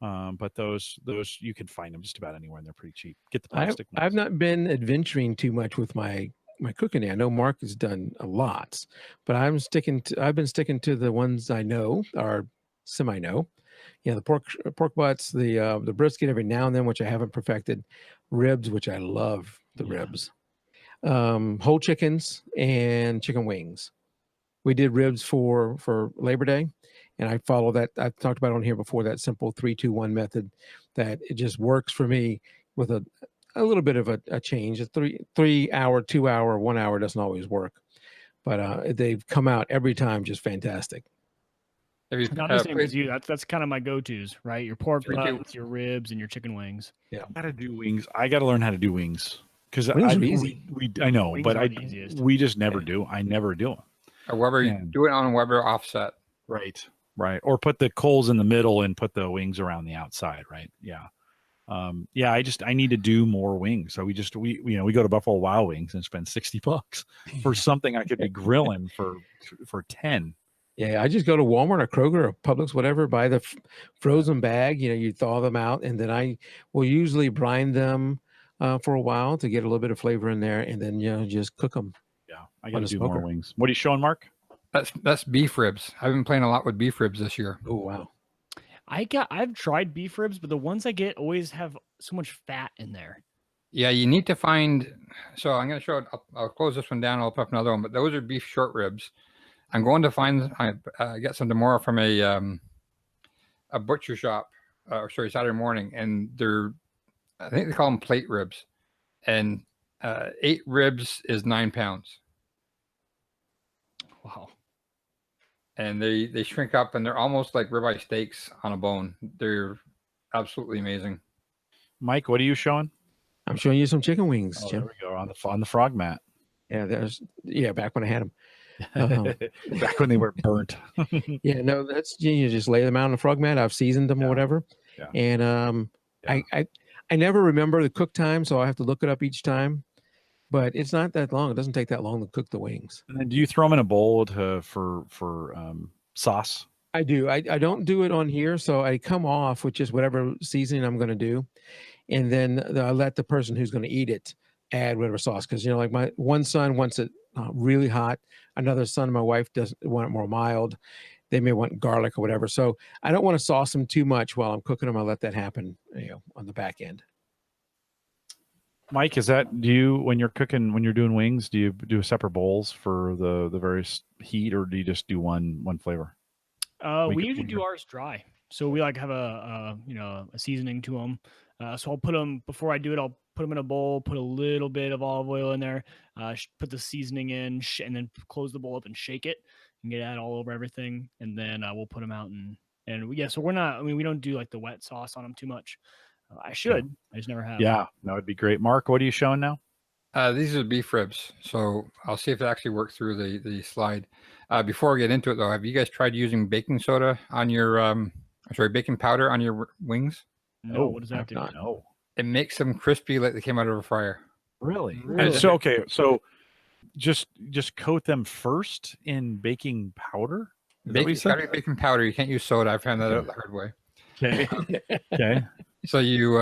But those you can find them just about anywhere, and they're pretty cheap. Get the plastic ones. I've not been adventuring too much with my cooking. I know Mark has done a lot, but I've been sticking to the ones I know or semi know. The pork butts, the brisket every now and then, which I haven't perfected, ribs, which I love the ribs, whole chickens and chicken wings. We did ribs for Labor Day, and I follow that. I've talked about on here before, that simple 3-2-1 method, that it just works for me with a little bit of a change. A 3 hour, 2 hour, 1 hour doesn't always work, but they've come out every time just fantastic. Have you Not the same played as you. That's kind of my go-tos, right? Your pork 3-2. butts, your ribs, and your chicken wings. I gotta do wings. I gotta learn how to do wings because Wings are easy. I know, Wings but are the easiest. we just never do. I never do them. a Weber? Yeah. Do it on a Weber offset. Right. Or put the coals in the middle and put the wings around the outside. Right. Yeah. I need to do more wings. So we go to Buffalo Wild Wings and spend $60 for something I could be grilling for 10. Yeah, I just go to Walmart or Kroger or Publix, whatever, buy the frozen bag. You thaw them out, and then I will usually brine them for a while to get a little bit of flavor in there, and then just cook them. Yeah, I got to a do more smoker. wings. What are you showing, Mark? That's beef ribs. I've been playing a lot with beef ribs this year. Oh wow! I've tried beef ribs, but the ones I get always have so much fat in there. Yeah, you need to find. So I'm going to show it. I'll close this one down. I'll put up another one. But those are beef short ribs. I'm going to find. I get some tomorrow from a butcher shop. Saturday morning, and I think they call them plate ribs, and 8 ribs is 9 pounds. Wow. And they shrink up, and they're almost like ribeye steaks on a bone. They're absolutely amazing. Mike, what are you showing? I'm showing you some chicken wings, Oh, Jim. there we go on the frog mat. Yeah, back when I had them. Uh-huh. Back when they were burnt. Yeah, no, that's you just lay them out on the frog mat. I've seasoned them or whatever, and I never remember the cook time, so I have to look it up each time. But it's not that long. It doesn't take that long to cook the wings. And then do you throw them in a bowl for sauce? I do. I don't do it on here, so I come off with just whatever seasoning I'm going to do, and then I let the person who's going to eat it add whatever sauce. Because like my one son wants it really hot, another son of my wife doesn't want it more mild. They may want garlic or whatever. So I don't want to sauce them too much while I'm cooking them. I let that happen, on the back end. Mike, when you're doing wings, do you do separate bowls for the various heat, or do you just do one flavor? We usually do ours dry. So we have a seasoning to them. So I'll put them, before I do it, I'll put them in a bowl, put a little bit of olive oil in there, put the seasoning in, and then close the bowl up and shake it and get that all over everything. And then we'll put them out so we're not, we don't do the wet sauce on them too much. I should. I just never have. Yeah, that would be great. Mark, what are you showing now? These are beef ribs. So I'll see if it actually works through the slide. Before we get into it, though, have you guys tried using baking soda on your, baking powder on your wings? No, what does that do? No. It makes them crispy like they came out of a fryer. Really? Really? So just coat them first in baking powder? Gotta be baking powder. You can't use soda. I found that out the hard way. Okay. Okay. So you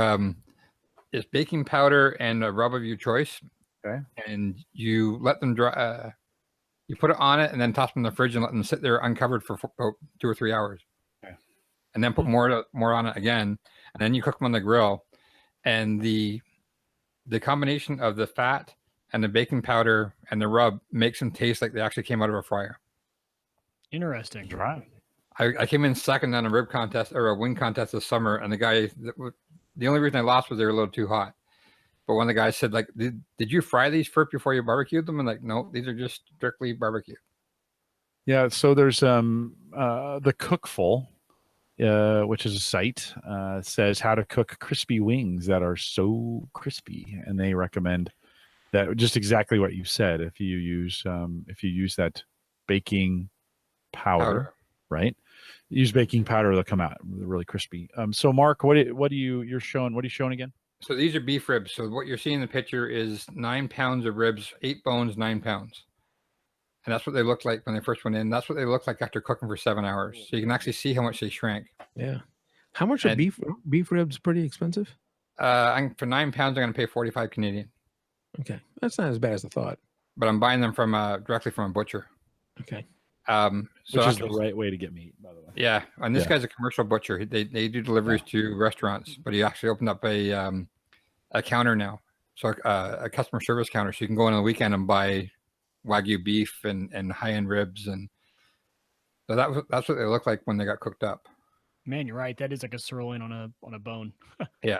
it's baking powder and a rub of your choice. Okay. And you let them dry. You put it on it and then toss them in the fridge and let them sit there uncovered for about 2 or 3 hours. Okay. And then put more on it again, and then you cook them on the grill. And the combination of the fat and the baking powder and the rub makes them taste like they actually came out of a fryer. Interesting. Dry. I came in second on a rib contest or a wing contest this summer, and the only reason I lost was they were a little too hot. But one of the guys said, did you fry these first before you barbecued them? And no, these are just strictly barbecued. Yeah. So there's the Cookful, which is a site, says how to cook crispy wings that are so crispy, and they recommend that just exactly what you said. If you use that baking powder. Right? Use baking powder, they'll come out really crispy. So Mark, what are you showing again? So these are beef ribs. So what you're seeing in the picture is 9 pounds of ribs, 8 bones, 9 pounds. And that's what they looked like when they first went in. That's what they look like after cooking for 7 hours. So you can actually see how much they shrank. Yeah. How much are And- beef ribs? Pretty expensive. For 9 pounds, I'm going to pay 45 Canadian. Okay, that's not as bad as I thought. But I'm buying them from directly from a butcher. Okay. So Which is that's the right way to get meat, by the way. Yeah, and this Yeah. guy's a commercial butcher. They do deliveries to restaurants, but he actually opened up a counter now, so a customer service counter, so you can go in on the weekend and buy Wagyu beef and high end ribs, and so that's what they look like when they got cooked up. Man, you're right. That is like a sirloin on a bone. Yeah,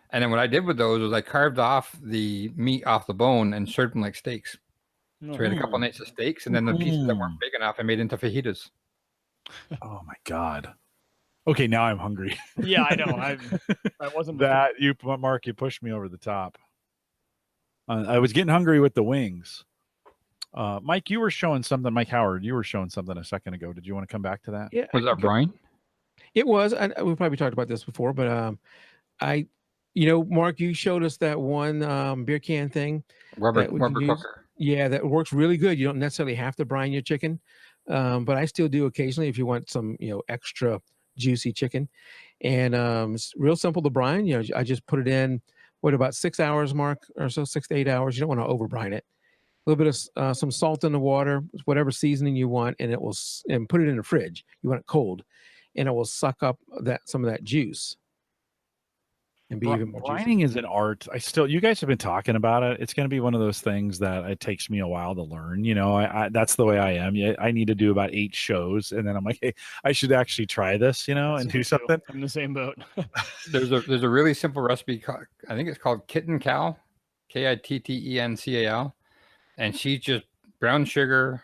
and then what I did with those was I carved off the meat off the bone and served them like steaks. So we had a couple nights of steaks, and then the pieces that weren't big enough, I made into fajitas. Oh my God. Okay, now I'm hungry. Yeah, I know. I wasn't That Mark, you pushed me over the top. I was getting hungry with the wings. Mike, you were showing something. Mike Howard, you were showing something a second ago. Did you want to come back to that? Yeah. Was that Brian? It was. We probably talked about this before, but Mark, you showed us that one beer can thing. Rubber we can use. cooker. Yeah, that works really good. You don't necessarily have to brine your chicken, but I still do occasionally if you want some, extra juicy chicken. And it's real simple to brine. I just put it in, about 6 hours, Mark, or so, 6 to 8 hours. You don't want to over brine it. A little bit of some salt in the water, whatever seasoning you want, and and put it in the fridge. You want it cold, and it will suck up some of that juice. And be even more brining is an art. You guys have been talking about it. It's going to be one of those things that it takes me a while to learn. That's the way I am. I need to do about 8 shows, and then I'm like, hey, I should actually try this, and do something. I'm in the same boat. There's a really simple recipe. I think it's called Kitten Cal, KITTENCAL, and she's just brown sugar,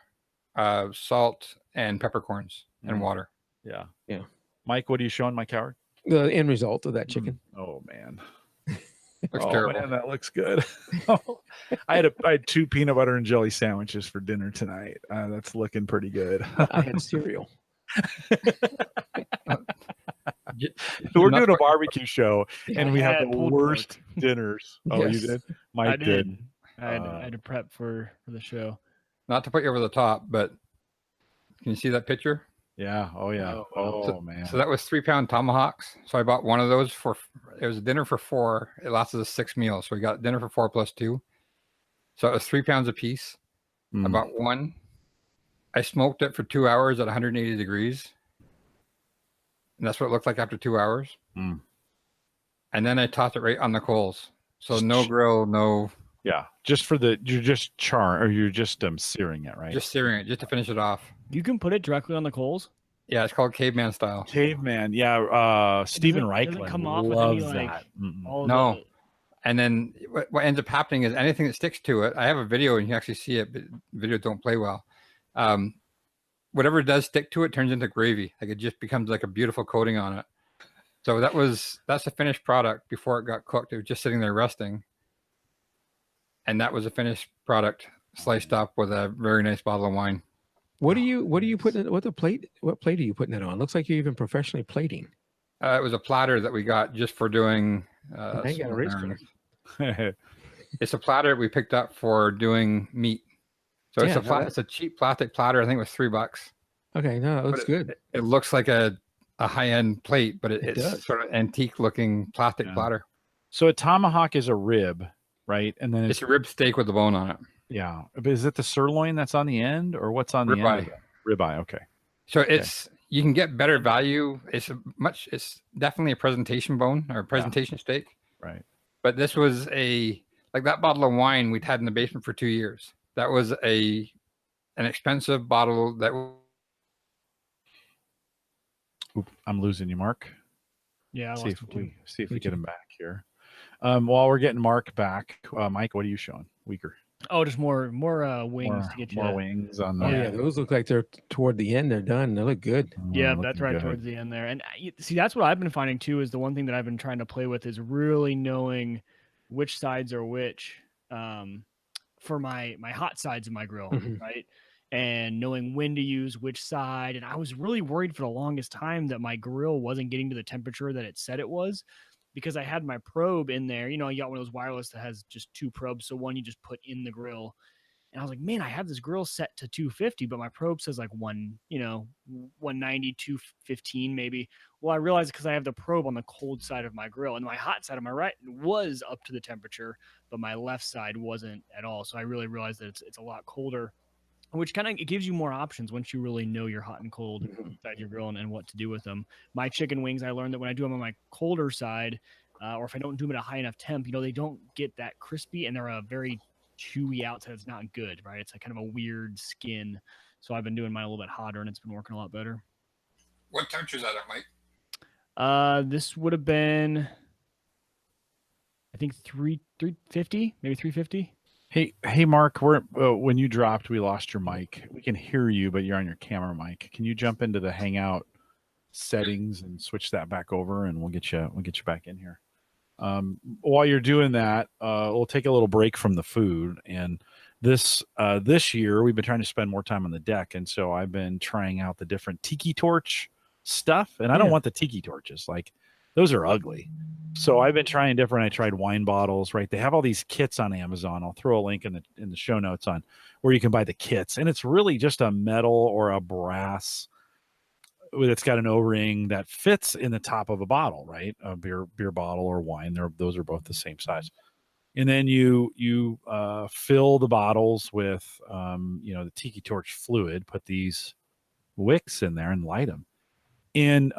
salt, and peppercorns and water. Yeah. Yeah. Mike, what are you showing, Mike Howard? The end result of that chicken. Oh man. Looks terrible. Man, that looks good. I had 2 peanut butter and jelly sandwiches for dinner tonight. That's looking pretty good. I had cereal. We're doing a barbecue show, and we have the pulled worst pork. dinners. Oh, Yes. you did? I Mike did. did. I had to prep for the show. Not to put you over the top, but can you see that picture? Yeah. Oh yeah. Oh man. So that was 3-pound tomahawks. So I bought one of those it was a dinner for 4. It lasted us 6 meals. So we got dinner for 4 plus 2. So it was 3 pounds a piece. I bought one. I smoked it for 2 hours at 180 degrees. And that's what it looked like after 2 hours. And then I tossed it right on the coals. So no grill, no. Yeah. You're just you're just searing it, right? Just searing it, just to finish it off. You can put it directly on the coals. Yeah, it's called caveman style. Caveman. Yeah. Stephen Doesn't Reichland come off with loves any, that. all No. the- And then what ends up happening is anything that sticks to it, I have a video and you can actually see it, but videos don't play well. Whatever does stick to it turns into gravy. Like it just becomes like a beautiful coating on it. So that's a finished product before it got cooked. It was just sitting there resting. And that was a finished product sliced up with a very nice bottle of wine. What are you putting it? What plate are you putting it on? Looks like you're even professionally plating. It was a platter that we got just for doing. I ain't got a race car. It's a platter we picked up for doing meat. So it's a cheap plastic platter. I think it was $3. Okay, no, it looks good. It looks like a high-end plate, but it's does. sort of antique-looking plastic platter. So a tomahawk is a rib, right? And then It's a rib steak with the bone on it. Yeah. But is it the sirloin that's on the end, or what's on the end? Ribeye. Ribeye. Okay. So you can get better value. It's definitely a presentation bone or a presentation steak. Right. But this was like that bottle of wine we'd had in the basement for 2 years. That was an expensive bottle that. Oop, I'm losing you, Mark. Yeah. See if we get him back here. While we're getting Mark back, Mike, what are you showing? Wieger. Oh, just more wings to get you. More wings on the. Oh yeah, those look like they're toward the end. They're done. They look good. Yeah, looking that's right good. towards the end there. And see, that's what I've been finding too. Is the one thing that I've been trying to play with is really knowing which sides are which for my hot sides of my grill, right? And knowing when to use which side. And I was really worried for the longest time that my grill wasn't getting to the temperature that it said it was, because I had my probe in there. You got one of those wireless that has just 2 probes. So one you just put in the grill, And I was like, man, I have this grill set to 250, but my probe says like 190, 215 maybe. Well, I realized because I have the probe on the cold side of my grill, and my hot side of my right was up to the temperature, but my left side wasn't at all. So I really realized that it's a lot colder, which kind of it gives you more options once you really know your hot and cold inside your grill and what to do with them. My chicken wings, I learned that when I do them on my colder side, or if I don't do them at a high enough temp, they don't get that crispy, and they're a very chewy outside. It's not good, right? It's a kind of a weird skin. So I've been doing mine a little bit hotter, and it's been working a lot better. What temperature is that at, Mike? This would have been, I think 350, maybe 350. Hey, Mark. When you dropped, we lost your mic. We can hear you, but you're on your camera mic. Can you jump into the Hangout settings and switch that back over, and we'll get you back in here. While you're doing that, we'll take a little break from the food. And this year, we've been trying to spend more time on the deck, and so I've been trying out the different tiki torch stuff. And I don't want the tiki torches, like those are ugly. So I've been trying different. I tried wine bottles, right? They have all these kits on Amazon. I'll throw a link in the show notes on where you can buy the kits, and it's really just a metal or a brass that's got an O-ring that fits in the top of a bottle, right? A beer bottle or wine. Those are both the same size. And then you fill the bottles with the tiki torch fluid. Put these wicks in there and light them. And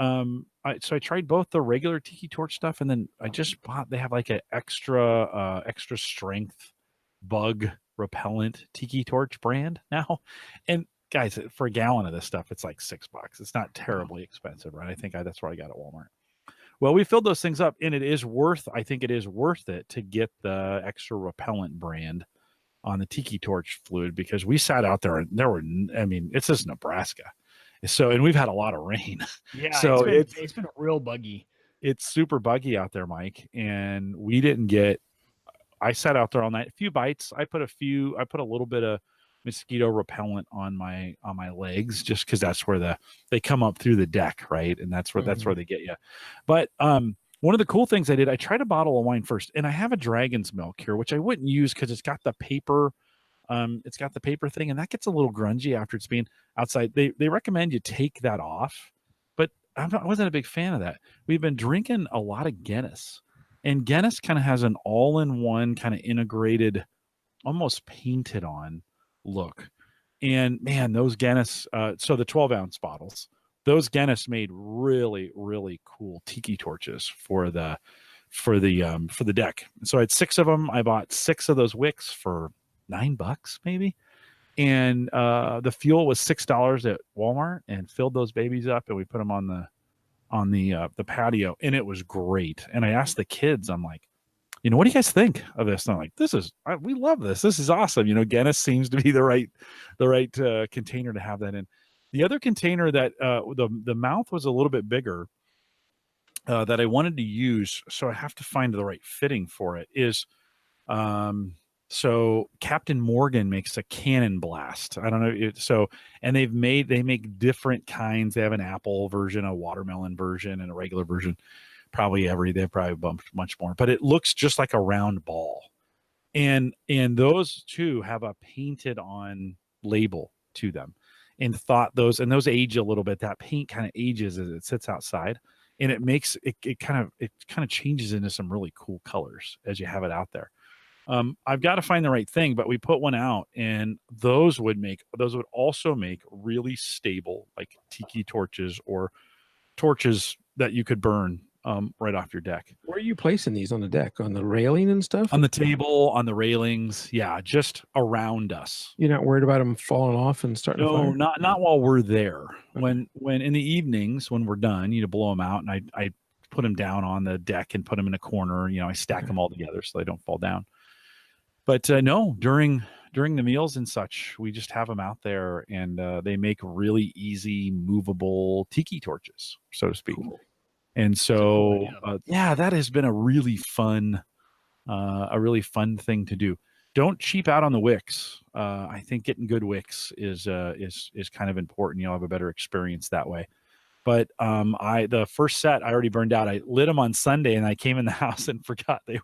so I tried both the regular tiki torch stuff, and then I just bought. They have like an extra strength bug repellent tiki torch brand now, and guys, for a gallon of this stuff, it's like $6. It's not terribly expensive, right? I think that's what I got at Walmart. Well, we filled those things up, and I think it is worth it to get the extra repellent brand on the tiki torch fluid, because we sat out there and it's just Nebraska. So, and we've had a lot of rain. Yeah. So it's been real buggy. It's super buggy out there, Mike. And I sat out there all night, a few bites. I put a little bit of mosquito repellent on my legs, just because that's where they come up through the deck, right? And that's where they get you. But one of the cool things I did, I tried a bottle of wine first, and I have a dragon's milk here, which I wouldn't use because it's got the paper. It's got the paper thing, and that gets a little grungy after it's been outside. They recommend you take that off, but I wasn't a big fan of that. We've been drinking a lot of Guinness, and Guinness kind of has an all-in-one kind of integrated, almost painted on look. And man, those Guinness, so the 12-ounce bottles, those Guinness made really, really cool tiki torches for the deck. So I had 6 of them. I bought 6 of those wicks for $9 maybe. And the fuel was $6 at Walmart, and filled those babies up, and we put them on the patio, and it was great. And I asked the kids, I'm like, what do you guys think of this? And I'm like, we love this. This is awesome. Guinness seems to be the right container to have that in. The other container that the mouth was a little bit bigger that I wanted to use, so I have to find the right fitting for it, is so Captain Morgan makes a cannon blast. I don't know. And they make different kinds. They have an apple version, a watermelon version, and a regular version. They've probably bumped much more, but it looks just like a round ball. And those two have a painted on label to them, and those age a little bit. That paint kind of ages as it sits outside, and it makes it kind of changes into some really cool colors as you have it out there. I've got to find the right thing, but we put one out, and those would also make really stable, like tiki torches or torches that you could burn right off your deck. Where are you placing these on the deck? On the railing and stuff? On the table, on the railings. Yeah, just around us. You're not worried about them falling off and starting to fire? No, not while we're there. Okay. When in the evenings, when we're done, blow them out, and I put them down on the deck and put them in a corner. I stack them all together so they don't fall down. But no, during the meals and such, we just have them out there, and they make really easy, movable tiki torches, so to speak. Cool. And so, that has been a really fun thing to do. Don't cheap out on the wicks. I think getting good wicks is kind of important. You'll have a better experience that way. But the first set I already burned out. I lit them on Sunday, and I came in the house and forgot they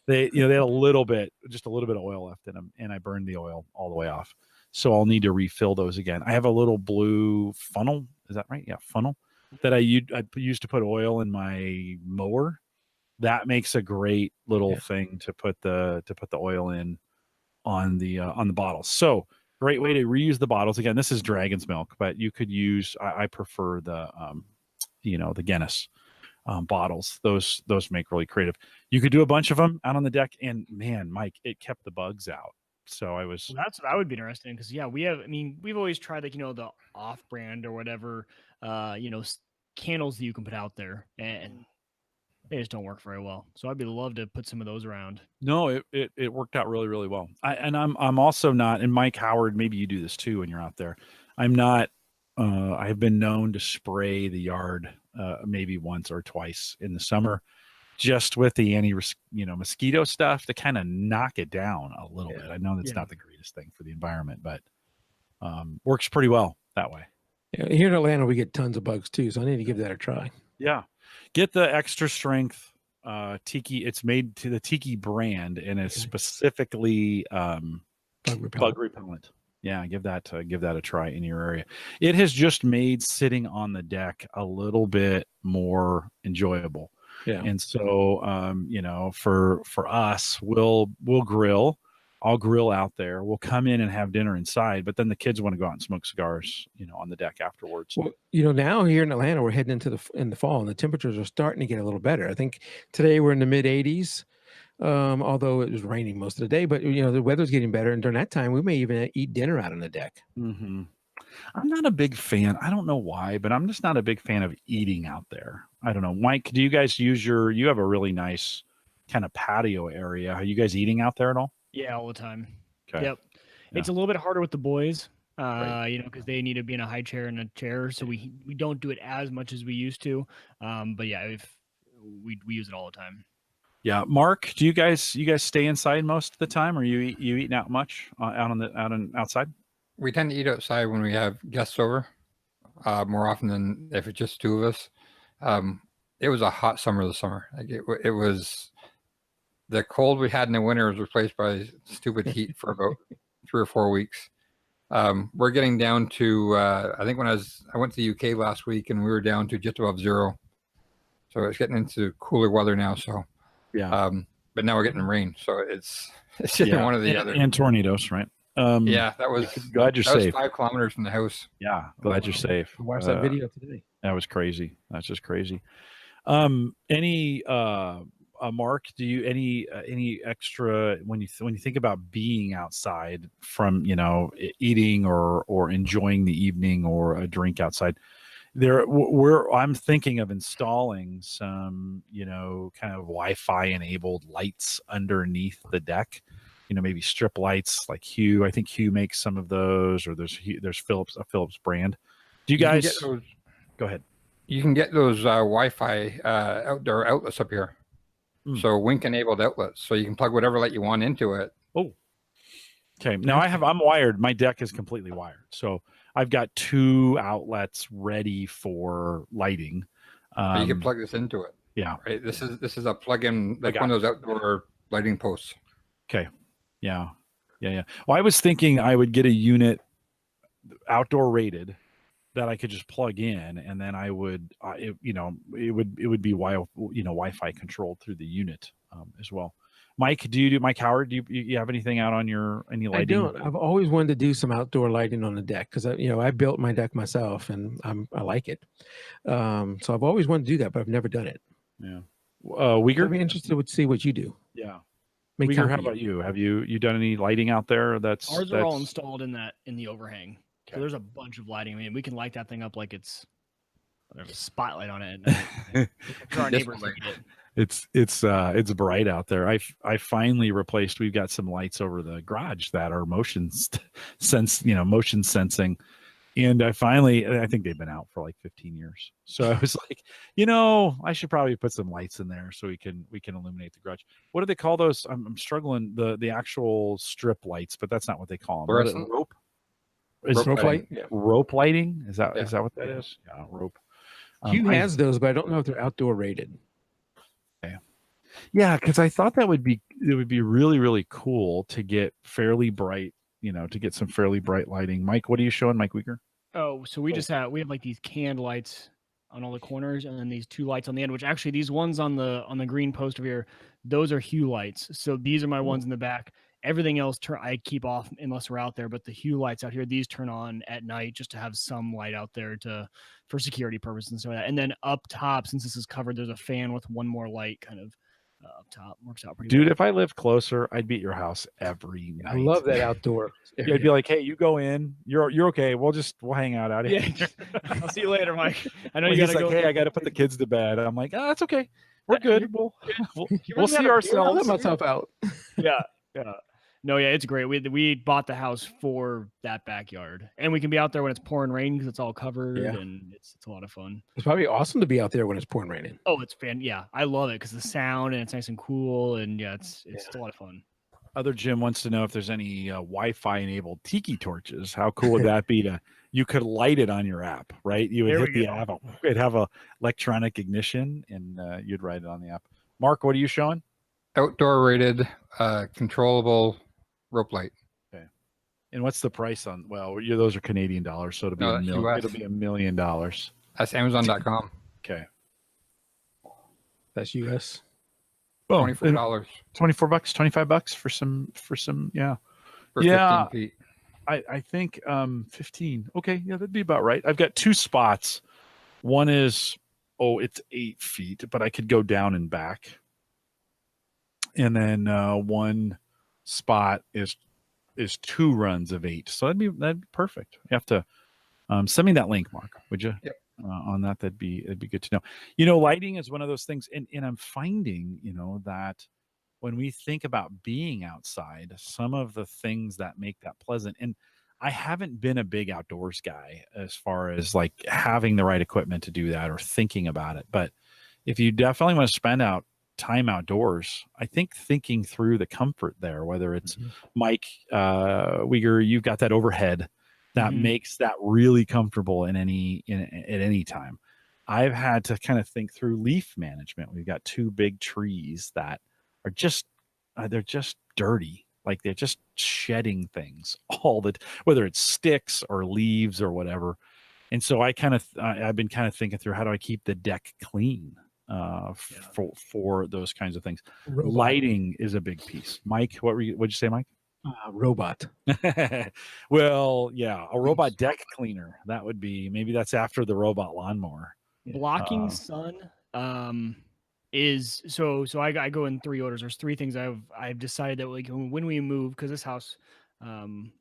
they had a little bit, just a little bit of oil left in them, and I burned the oil all the way off. So I'll need to refill those again. I have a little blue funnel. Is that right? Yeah, funnel that I used to put oil in my mower. That makes a great little thing to put the oil in on the bottles. So great way to reuse the bottles. Again, this is Dragon's Milk, but you could use. I prefer the the Guinness bottles. Those make really creative. You could do a bunch of them out on the deck, and man, Mike, it kept the bugs out. So I was. Well, that's what I would be interested in because we've always tried the off-brand or whatever candles that you can put out there, and they just don't work very well. So I'd be love to put some of those around. No, it worked out really, really well. I'm also not, and Mike Howard, maybe you do this too when you're out there. I'm not. I have been known to spray the yard maybe once or twice in the summer, just with the mosquito stuff to kind of knock it down a little bit. I know that's not the greatest thing for the environment, but works pretty well that way. Yeah, here in Atlanta, we get tons of bugs too, so I need to give that a try. Yeah, get the extra strength Tiki. It's made to the Tiki brand and is specifically bug repellent. Yeah, give that a try in your area. It has just made sitting on the deck a little bit more enjoyable. Yeah. And so for us, we'll grill. I'll grill out there. We'll come in and have dinner inside, but then the kids want to go out and smoke cigars, on the deck afterwards. Well, now here in Atlanta, we're heading into the fall, and the temperatures are starting to get a little better. I think today we're in the mid 80s. Although it was raining most of the day, but the weather's getting better, and during that time we may even eat dinner out on the deck. Mm-hmm. I'm not a big fan. I don't know why, but I'm just not a big fan of eating out there. I don't know. Mike, do you guys you have a really nice kind of patio area. Are you guys eating out there at all? Yeah, all the time. Okay. Yep. Yeah. It's a little bit harder with the boys, because they need to be in a high chair and a chair, so we don't do it as much as we used to. But yeah, we use it all the time. Yeah, Mark, do you guys stay inside most of the time, or you eating out much outside? We tend to eat outside when we have guests over, more often than if it's just two of us. It was a hot summer this summer. Like it was the cold we had in the winter was replaced by stupid heat for about 3 or 4 weeks. We're getting down to I think when I went to the UK last week and we were down to just above zero. So it's getting into cooler weather now. So. Yeah. But now we're getting rain, so it's just one of the other. And tornadoes, right? Yeah, that was. Glad you're safe. Was 5 kilometers from the house. Yeah, glad you're safe. I watched that video today. That was crazy. That's just crazy. Mark, do you any extra when you think about being outside from eating or enjoying the evening or a drink outside? I'm thinking of installing some, kind of Wi-Fi enabled lights underneath the deck, maybe strip lights like Hue. I think Hue makes some of those, or there's a Philips brand. Do you guys go ahead? You can get those Wi-Fi outdoor outlets up here. So Wink enabled outlets. So you can plug whatever light you want into it. Oh, okay. Now I'm wired. My deck is completely wired. So I've got 2 outlets ready for lighting. You can plug this into it. Yeah. Right. This is a plug-in, like one of those outdoor lighting posts. Okay. Yeah. Well, I was thinking I would get a unit outdoor rated that I could just plug in, and then I would, it would be Wi-Fi controlled through the unit as well. Mike, Mike Howard, do you have anything out on any lighting? I don't. I've always wanted to do some outdoor lighting on the deck because I built my deck myself and I like it. So I've always wanted to do that, but I've never done it. Yeah. Wieger? I'd be interested to see what you do. Yeah. Wieger, how about you? Have you done any lighting out there? Ours are all installed in the overhang. Okay. So there's a bunch of lighting. I mean, we can light that thing up like there's a spotlight on it. Our neighbors like it. It's bright out there. I finally replaced. We've got some lights over the garage that are motion sensing, and I think they've been out for like 15 years. So I was like, I should probably put some lights in there so we can illuminate the garage. What do they call those? I'm struggling the actual strip lights, but that's not what they call them. Rope. Rope light? Yeah. Rope lighting? Is that what that is? Yeah, rope. Hue has those, but I don't know if they're outdoor rated. Okay. Yeah, because I thought it would be really, really cool to get fairly bright, to get some fairly bright lighting. Mike, what are you showing, Mike Wieger? Oh, so we have like these canned lights on all the corners, and then these 2 lights on the end. Which actually, these ones on the green post over here, those are hue lights. So these are my ones in the back. Everything else I keep off unless we're out there. But the hue lights out here, these turn on at night just to have some light out there for security purposes and stuff like that. And then up top, since this is covered, there's a fan with one more light kind of up top. Works out pretty Dude, well. if I lived closer, I'd be at your house every night. I love that outdoor. Yeah, I'd be like, hey, you go in. You're okay. We'll hang out here. Yeah. I'll see you later, Mike. I know Well, you he's gotta like, go. hey, I got to put the kids to bed. I'm like, oh, that's okay. We're good. We'll see I'll ourselves. let myself out. Yeah. No, yeah, it's great. We bought the house for that backyard, and we can be out there when it's pouring rain because it's all covered, and it's a lot of fun. It's probably awesome to be out there when it's pouring rain. Oh, it's yeah, I love it because the sound and it's nice and cool, and it's a lot of fun. Other Jim wants to know if there's any Wi-Fi enabled tiki torches. How cool would that be? You could light it on your app, right? You would hit the app. It'd have a electronic ignition, and you'd write it on the app. Mark, what are you showing? Outdoor rated, controllable rope light. Okay. And what's the price on? Well, those are Canadian dollars, so it'll be it'll be $1 million. That's Amazon.com. Okay. That's US. $24. $24, $25 for some, yeah. For 15 feet. I think 15. Okay, yeah, that'd be about right. I've got 2 spots. One is it's 8 feet, but I could go down and back. And then one spot is 2 runs of 8. So that'd be perfect. You have to send me that link, Mark, would you? Yep. On that, it'd be good to know. Lighting is one of those things, and I'm finding, that when we think about being outside, some of the things that make that pleasant, and I haven't been a big outdoors guy as far as like having the right equipment to do that or thinking about it. But if you definitely want to spend time outdoors, I think thinking through the comfort there, whether it's Mike Wieger, you've got that overhead that makes that really comfortable at any time. I've had to kind of think through leaf management. We've got 2 big trees that are just they're just dirty, like they're just shedding things whether it's sticks or leaves or whatever. And so I've been kind of thinking through, how do I keep the deck clean for those kinds of things. Lighting is a big piece. Mike, what'd you say, Mike? Robot. Well, yeah, a robot deck cleaner. That would be, maybe that's after the robot lawnmower. Blocking sun is so I go in 3 orders. There's 3 things I've decided that like when we move, because this house we're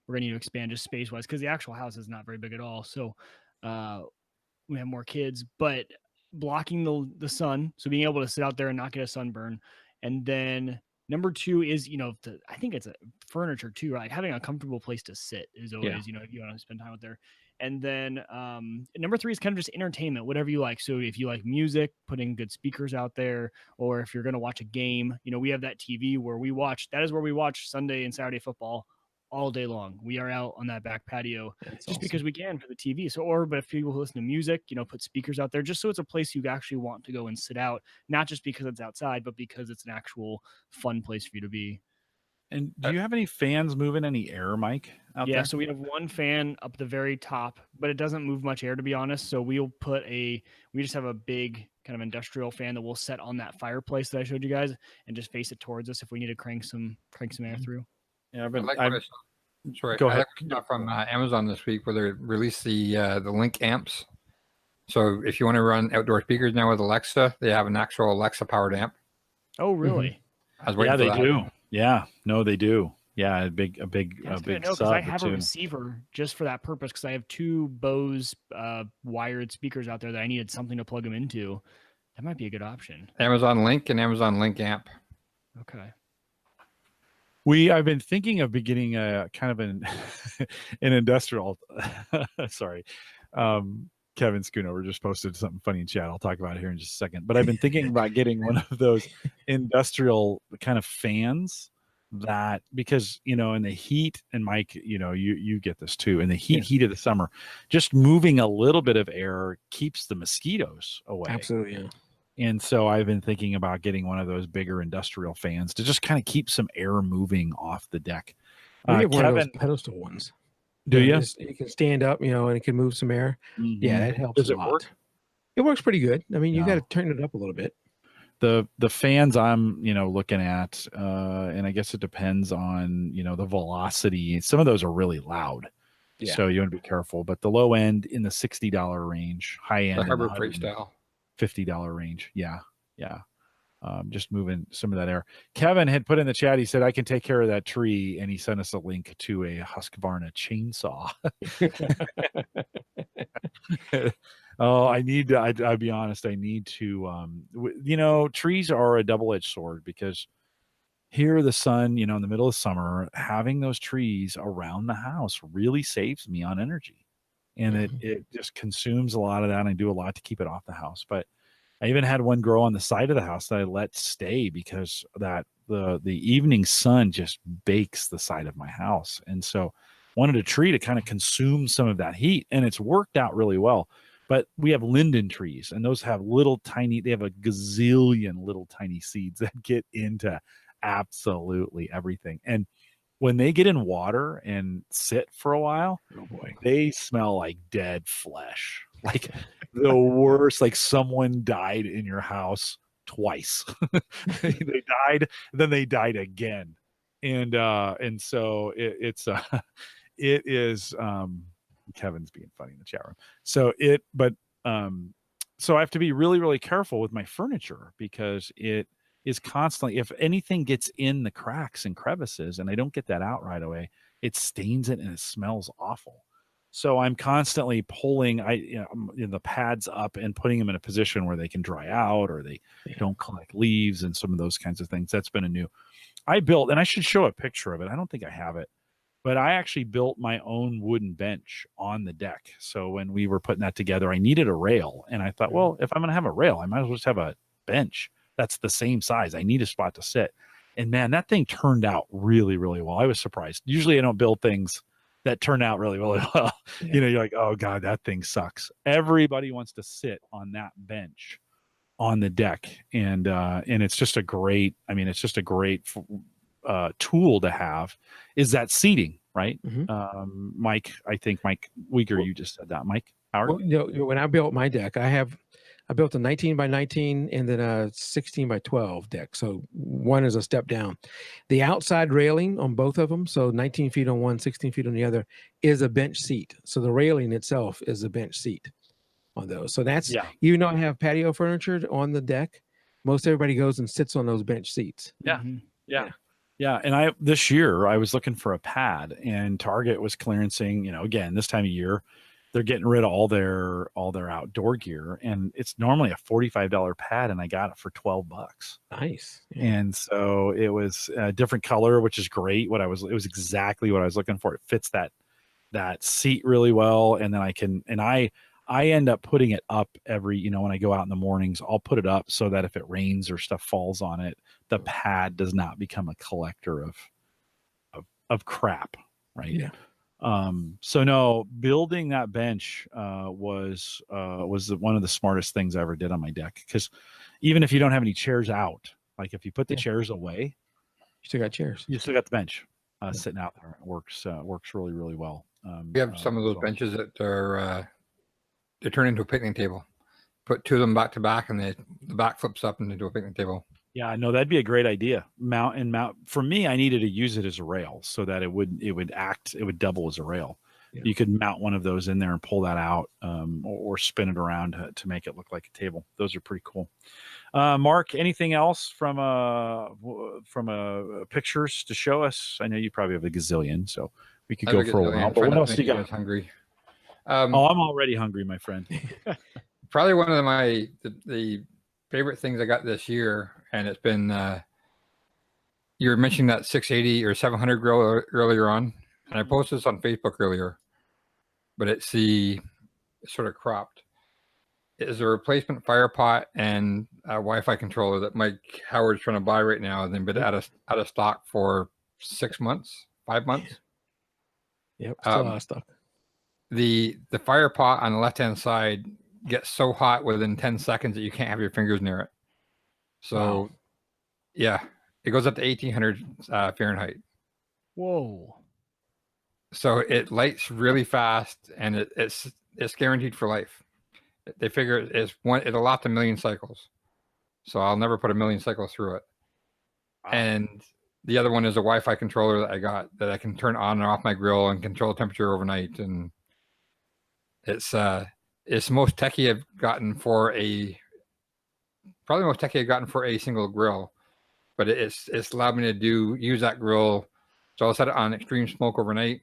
gonna need to expand just space wise because the actual house is not very big at all. So we have more kids, but blocking the sun, so being able to sit out there and not get a sunburn. And then number 2 is, I think it's a furniture too, right? Having a comfortable place to sit is always, if you want to spend time out there. And then number 3 is kind of just entertainment, whatever you like. So if you like music, putting good speakers out there, or if you're going to watch a game, we have that TV where that is where we watch Sunday and Saturday football all day long. We are out on that back patio because we can for the TV. But if people listen to music, put speakers out there just so it's a place you actually want to go and sit out, not just because it's outside, but because it's an actual fun place for you to be. And do you have any fans moving any air, Mike, out there? Yeah, so we have one fan up the very top, but it doesn't move much air, to be honest. So we just have a big kind of industrial fan that we'll set on that fireplace that I showed you guys and just face it towards us if we need to crank some air through. Yeah, I like from Amazon this week where they released the Link amps. So if you want to run outdoor speakers now with Alexa, they have an actual Alexa powered amp. Oh, really? Yeah, they do. Yeah, no, they do. Yeah, a big sub. I have a receiver just for that purpose because I have 2 Bose wired speakers out there that I needed something to plug them into. That might be a good option. Amazon Link and Amazon Link amp. Okay. I've been thinking of beginning a kind of an industrial. Sorry, Kevin Schoonover just posted something funny in chat. I'll talk about it here in just a second. But I've been thinking about getting one of those industrial kind of fans that, because in the heat, and Mike, you get this too. In the heat of the summer, just moving a little bit of air keeps the mosquitoes away. Absolutely. Yeah. And so I've been thinking about getting one of those bigger industrial fans to just kind of keep some air moving off the deck. We have one of those Kevin, pedestal ones. do you? You can stand up, and it can move some air. Yeah, that helps. Does it work? It works pretty good. I mean, you Yeah. got to turn it up a little bit. The fans I'm looking at, and I guess it depends on the velocity. Some of those are really loud, so you want to be careful. But the low end in the $60 range, high end The in Harbor the Freight style. $50 range. Yeah. Just moving some of that air. Kevin had put in the chat, he said, I can take care of that tree. And he sent us a link to a Husqvarna chainsaw. Oh, I'll be honest. I need to, trees are a double-edged sword because here the sun, in the middle of summer, having those trees around the house really saves me on energy. And it just consumes a lot of that. And I do a lot to keep it off the house. But I even had one grow on the side of the house that I let stay because the evening sun just bakes the side of my house. And so wanted a tree to kind of consume some of that heat, and it's worked out really well. But we have linden trees, and those have they have a gazillion little tiny seeds that get into absolutely everything. And when they get in water and sit for a while, oh boy, they smell like dead flesh. Like the worst, like someone died in your house twice. They died, then they died again. And so it is Kevin's being funny in the chat room. So I have to be really, really careful with my furniture because it is constantly, if anything gets in the cracks and crevices and I don't get that out right away, it stains it and it smells awful. So I'm constantly pulling the pads up and putting them in a position where they can dry out or they don't collect leaves and some of those kinds of things. That's been I built, and I should show a picture of it. I don't think I have it, but I actually built my own wooden bench on the deck. So when we were putting that together, I needed a rail. And I thought, well, if I'm going to have a rail, I might as well just have a bench that's the same size. I need a spot to sit. And man, that thing turned out really, really well. I was surprised. Usually I don't build things that turn out really, really well. You're like, oh God, that thing sucks. Everybody wants to sit on that bench on the deck. And it's just a great tool to have is that seating, right? Mike, I think Mike Wieger, you just said that. Mike Howard? Well, when I built my deck, I built a 19 by 19 and then a 16 by 12 deck. So one is a step down. The outside railing on both of them, so 19 feet on one, 16 feet on the other, is a bench seat. So the railing itself is a bench seat on those. So that's, even though I have patio furniture on the deck, most everybody goes and sits on those bench seats. Yeah. And this year I was looking for a pad, and Target was clearancing, again, this time of year, they're getting rid of all their outdoor gear, and it's normally a $45 pad, and I got it for $12. Nice. And so it was a different color, which is great. It was exactly what I was looking for. It fits that seat really well. And then I end up putting it up every, when I go out in the mornings, I'll put it up so that if it rains or stuff falls on it, the pad does not become a collector of crap. Right. Yeah. So no, building that bench was one of the smartest things I ever did on my deck, because even if you don't have any chairs out, like if you put the chairs away, you still got chairs. You still got the bench sitting out there. It works really, really well. We have some of those benches that are they turn into a picnic table. Put two of them back to back, and the back flips up into a picnic table. Yeah, no, that'd be a great idea. Mount. For me, I needed to use it as a rail so that it would double as a rail. Yeah. You could mount one of those in there and pull that out, or spin it around to make it look like a table. Those are pretty cool. Mark, anything else from pictures to show us? I know you probably have a gazillion, so we could go for a while. But what else do you got? Hungry. I'm already hungry, my friend. Probably one of the favorite things I got this year, and it's been you were mentioning that 680 or 700 grill earlier on, and I posted this on Facebook earlier, but it's the sort of cropped. It is a replacement fire pot and a Wi-Fi controller that Mike Howard's trying to buy right now, and then been out of stock for 5 months. Yep, still out of stock. The fire pot on the left hand side gets so hot within 10 seconds that you can't have your fingers near it. So, Wow. yeah, it goes up to 1800 Fahrenheit. Whoa. So it lights really fast, and it's guaranteed for life. They figure it'll last 1,000,000 cycles. So I'll never put 1,000,000 cycles through it. Wow. And the other one is a Wi-Fi controller that I got that I can turn on and off my grill and control the temperature overnight. And it's the most techie I've gotten for probably the most techie I've gotten for a single grill. But it's allowed me to use that grill. So I'll set it on extreme smoke overnight,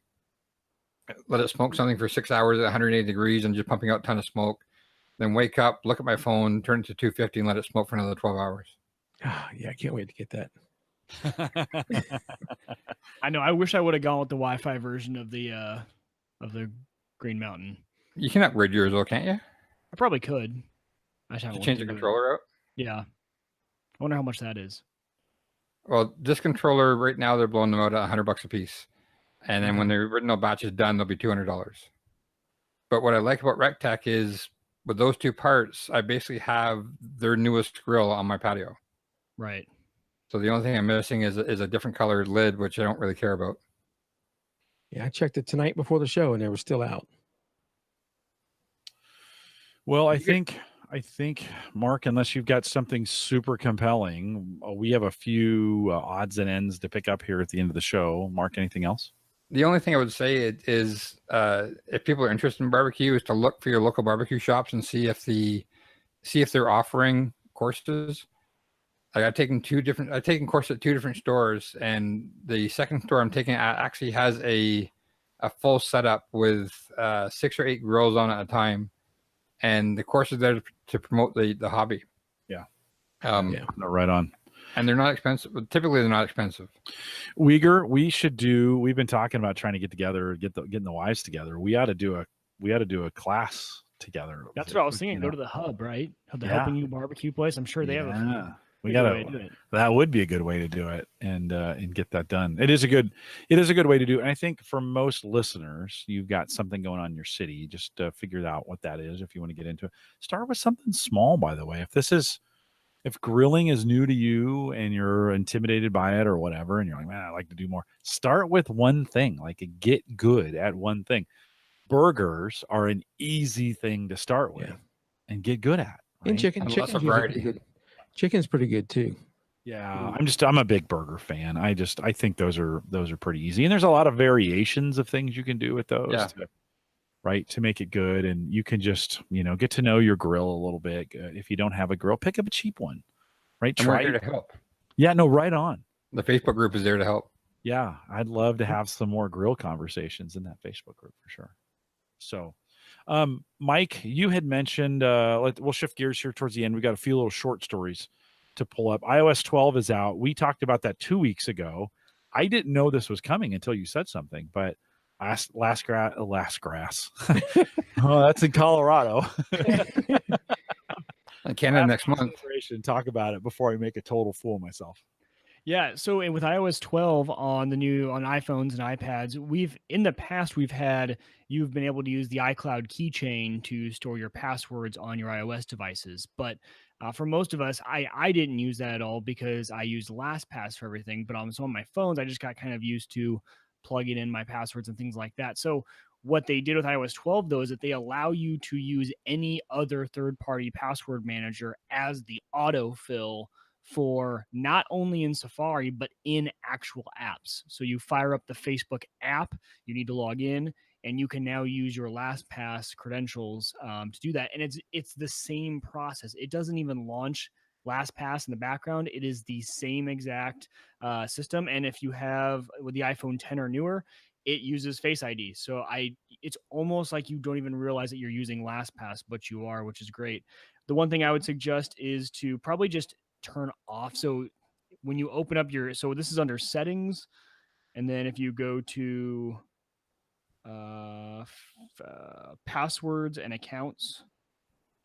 let it smoke something for 6 hours at 180 degrees and just pumping out a ton of smoke. Then wake up, look at my phone, turn it to 250 and let it smoke for another 12 hours. Yeah, I can't wait to get that. I know. I wish I would have gone with the Wi-Fi version of the Green Mountain. You can upgrade yours though, can't you? I probably could. I just haven't To change looked the into it. controller out? Yeah. I wonder how much that is. Well, this controller right now, they're blowing them out at $100 a piece. And then when the original batch is done, they'll be $200. But what I like about RecTech is with those two parts, I basically have their newest grill on my patio. Right. So the only thing I'm missing is a different colored lid, which I don't really care about. Yeah, I checked it tonight before the show, and they were still out. Well, I think, Mark, unless you've got something super compelling, we have a few odds and ends to pick up here at the end of the show. Mark, anything else? The only thing I would say is if people are interested in barbecue is to look for your local barbecue shops and see if they're offering courses. Like I've taken courses at 2 different stores, and the second store I'm taking actually has a full setup with 6 or 8 grills on at a time, and the course is there to promote the hobby. Yeah. Yeah. No, right on. And they're not expensive. Typically, they're not expensive. Wieger, we've been talking about trying to get together, getting the wives together. We ought to do a class together. That's what I was thinking. Go to the Hub, right? The Helping You barbecue place. I'm sure they have a we gotta. That would be a good way to do it and get that done. It is a good way to do it. And I think for most listeners, you've got something going on in your city. Just figure out what that is if you want to get into it. Start with something small, by the way. If grilling is new to you and you're intimidated by it or whatever, and you're like, man, I'd like to do more, start with one thing. Like get good at one thing. Burgers are an easy thing to start with and get good at. Right? And chicken's pretty good. Chicken's pretty good too. Yeah, I'm a big burger fan. I think those are pretty easy, and there's a lot of variations of things you can do with those. To make it good, and you can just get to know your grill a little bit. If you don't have a grill, pick up a cheap one. Right, and we're here to help. Yeah, no, right on. The Facebook group is there to help. Yeah, I'd love to have some more grill conversations in that Facebook group for sure. So, Mike, you had mentioned, we'll shift gears here towards the end. We got a few little short stories to pull up. iOS 12 is out. We talked about that 2 weeks ago. I didn't know this was coming until you said something, but last grass. Oh, that's in Colorado. Canada next month. Talk about it before I make a total fool of myself. Yeah, so with iOS 12 on iPhones and iPads, you've been able to use the iCloud keychain to store your passwords on your iOS devices. But for most of us, I didn't use that at all because I used LastPass for everything. But on some of my phones, I just got kind of used to plugging in my passwords and things like that. So what they did with iOS 12, though, is that they allow you to use any other third-party password manager as the autofill for not only in Safari, but in actual apps. So you fire up the Facebook app, you need to log in, and you can now use your LastPass credentials to do that. And it's the same process. It doesn't even launch LastPass in the background. It is the same exact system. And if you have with the iPhone 10 or newer, it uses Face ID. So it's almost like you don't even realize that you're using LastPass, but you are, which is great. The one thing I would suggest is to probably just turn off. So when you open up so this is under settings. And then if you go to passwords and accounts,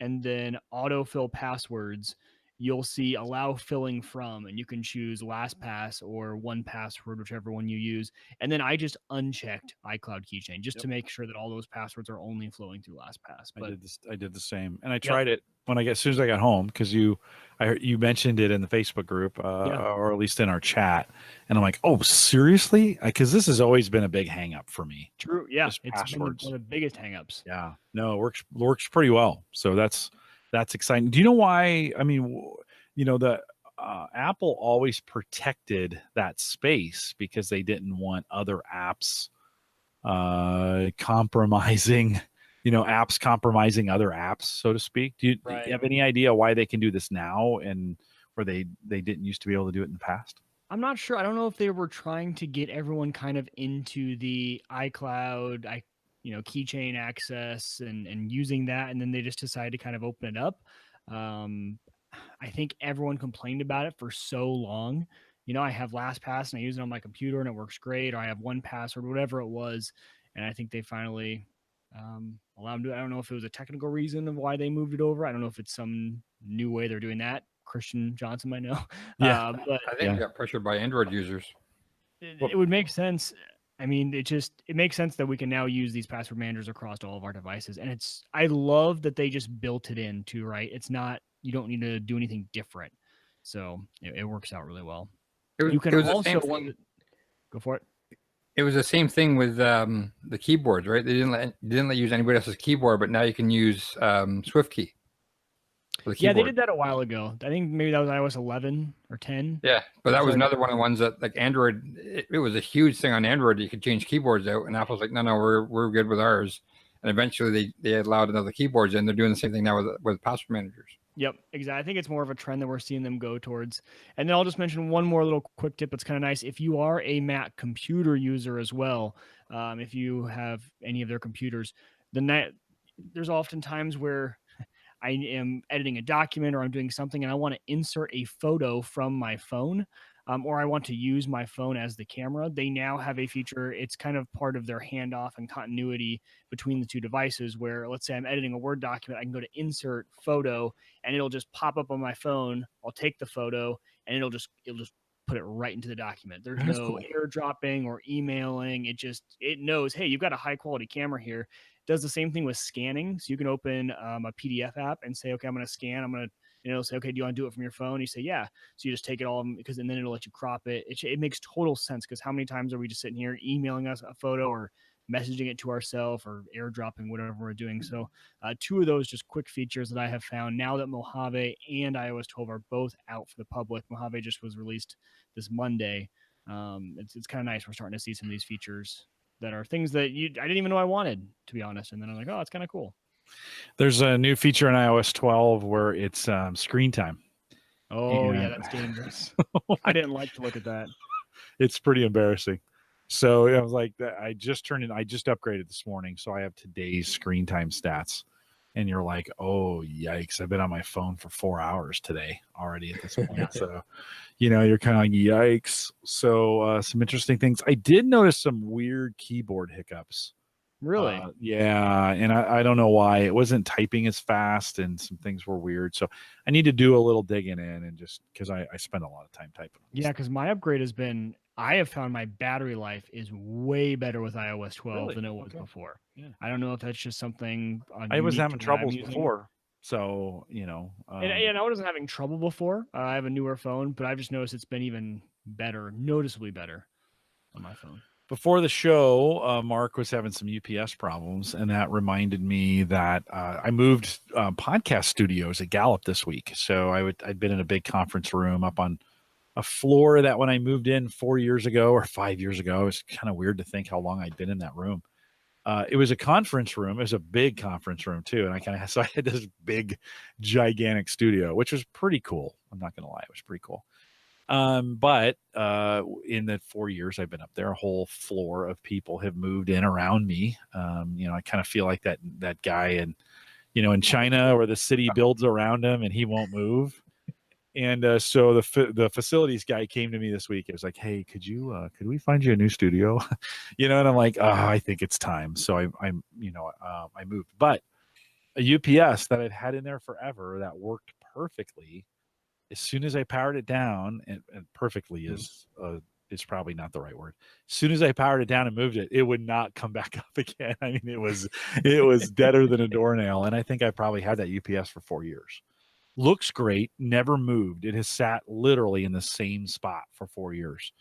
and then autofill passwords, you'll see allow filling from, and you can choose LastPass or 1Password, whichever one you use. And then I just unchecked iCloud Keychain just to make sure that all those passwords are only flowing through LastPass. But I did the same, and I tried it when as soon as I got home, because you mentioned it in the Facebook group, or at least in our chat, and I'm like, oh, seriously? Because this has always been a big hang up for me. True, yeah, Just it's passwords. been one of the biggest hangups. Yeah, no, it works pretty well. So that's exciting. Do you know why? I mean, the Apple always protected that space because they didn't want other apps compromising, apps compromising other apps, so to speak. Do you have any idea why they can do this now, and where they didn't used to be able to do it in the past? I'm not sure. I don't know if they were trying to get everyone kind of into the iCloud, keychain access and using that, and then they just decided to kind of open it up. I think everyone complained about it for so long. I have LastPass and I use it on my computer and it works great, or I have 1Password, whatever it was. And I think they finally allowed them to do it. I don't know if it was a technical reason of why they moved it over. I don't know if it's some new way they're doing that. Christian Johnson might know. Yeah, but I think we got pressured by Android users. It would make sense. I mean, it makes sense that we can now use these password managers across all of our devices. And I love that they just built it in too, right? It's not, you don't need to do anything different. So it works out really well. You can also go for it. It was the same thing with the keyboards, right? They didn't let you use anybody else's keyboard, but now you can use SwiftKey. Yeah, they did that a while ago. I think maybe that was iOS 11 or 10. Yeah, but that was another one of the ones that, like Android, it was a huge thing on Android. You could change keyboards out, and Apple's like, no, we're good with ours. And eventually they allowed another keyboards in. They're doing the same thing now with password managers. Yep, exactly. I think it's more of a trend that we're seeing them go towards. And then I'll just mention one more little quick tip that's kind of nice. If you are a Mac computer user as well, if you have any of their computers, there's often times where I am editing a document or I'm doing something and I want to insert a photo from my phone, or I want to use my phone as the camera. They now have a feature. It's kind of part of their handoff and continuity between the two devices where, let's say I'm editing a Word document, I can go to insert photo and it'll just pop up on my phone. I'll take the photo and it'll just put it right into the document. There's no airdropping or emailing. It knows, hey, you've got a high quality camera here. Does the same thing with scanning. So you can open a PDF app and say, okay, I'm going to scan. I'm going to, it'll say, okay, do you want to do it from your phone? You say, yeah. So you just take it all and then it'll let you crop it. It makes total sense because how many times are we just sitting here emailing us a photo or messaging it to ourselves or airdropping whatever we're doing. So two of those just quick features that I have found now that Mojave and iOS 12 are both out for the public. Mojave just was released this Monday. It's kind of nice. We're starting to see some of these features that are things that I didn't even know I wanted, to be honest. And then I'm like, oh, it's kind of cool. There's a new feature in iOS 12 where it's screen time. Oh, yeah, that's dangerous. I didn't like to look at that. It's pretty embarrassing. So I was like, I just upgraded this morning. So I have today's screen time stats. And you're like, oh, yikes. I've been on my phone for 4 hours today already at this point. So, you're kind of like, yikes. So some interesting things. I did notice some weird keyboard hiccups. Really? Yeah. And I don't know why. It wasn't typing as fast and some things were weird. So I need to do a little digging in and just because I spend a lot of time typing. Yeah, because my upgrade has been, I have found my battery life is way better with iOS 12 than it was before. Yeah. I don't know if that's just something. I was having troubles before. So, and I wasn't having trouble before. I have a newer phone, but I've just noticed it's been even better, noticeably better on my phone. Before the show, Mark was having some UPS problems, and that reminded me that I moved podcast studios at Gallup this week. So I'd been in a big conference room up on a floor that when I moved in 4 years ago or 5 years ago, it was kind of weird to think how long I'd been in that room. It was a conference room. It was a big conference room too. And I had this big, gigantic studio, which was pretty cool. I'm not going to lie. It was pretty cool. But in the 4 years I've been up there, a whole floor of people have moved in around me. I kind of feel like that guy in China where the city builds around him and he won't move. And so the facilities guy came to me this week. It was like, hey, could we find you a new studio? And I'm like, oh, I think it's time. So I moved. But a UPS that I'd had in there forever that worked perfectly As soon as I powered it down, and perfectly is probably not the right word. As soon as I powered it down and moved it, it would not come back up again. I mean, it was deader than a doornail. And I think I probably had that UPS for 4 years. Looks great, never moved. It has sat literally in the same spot for 4 years.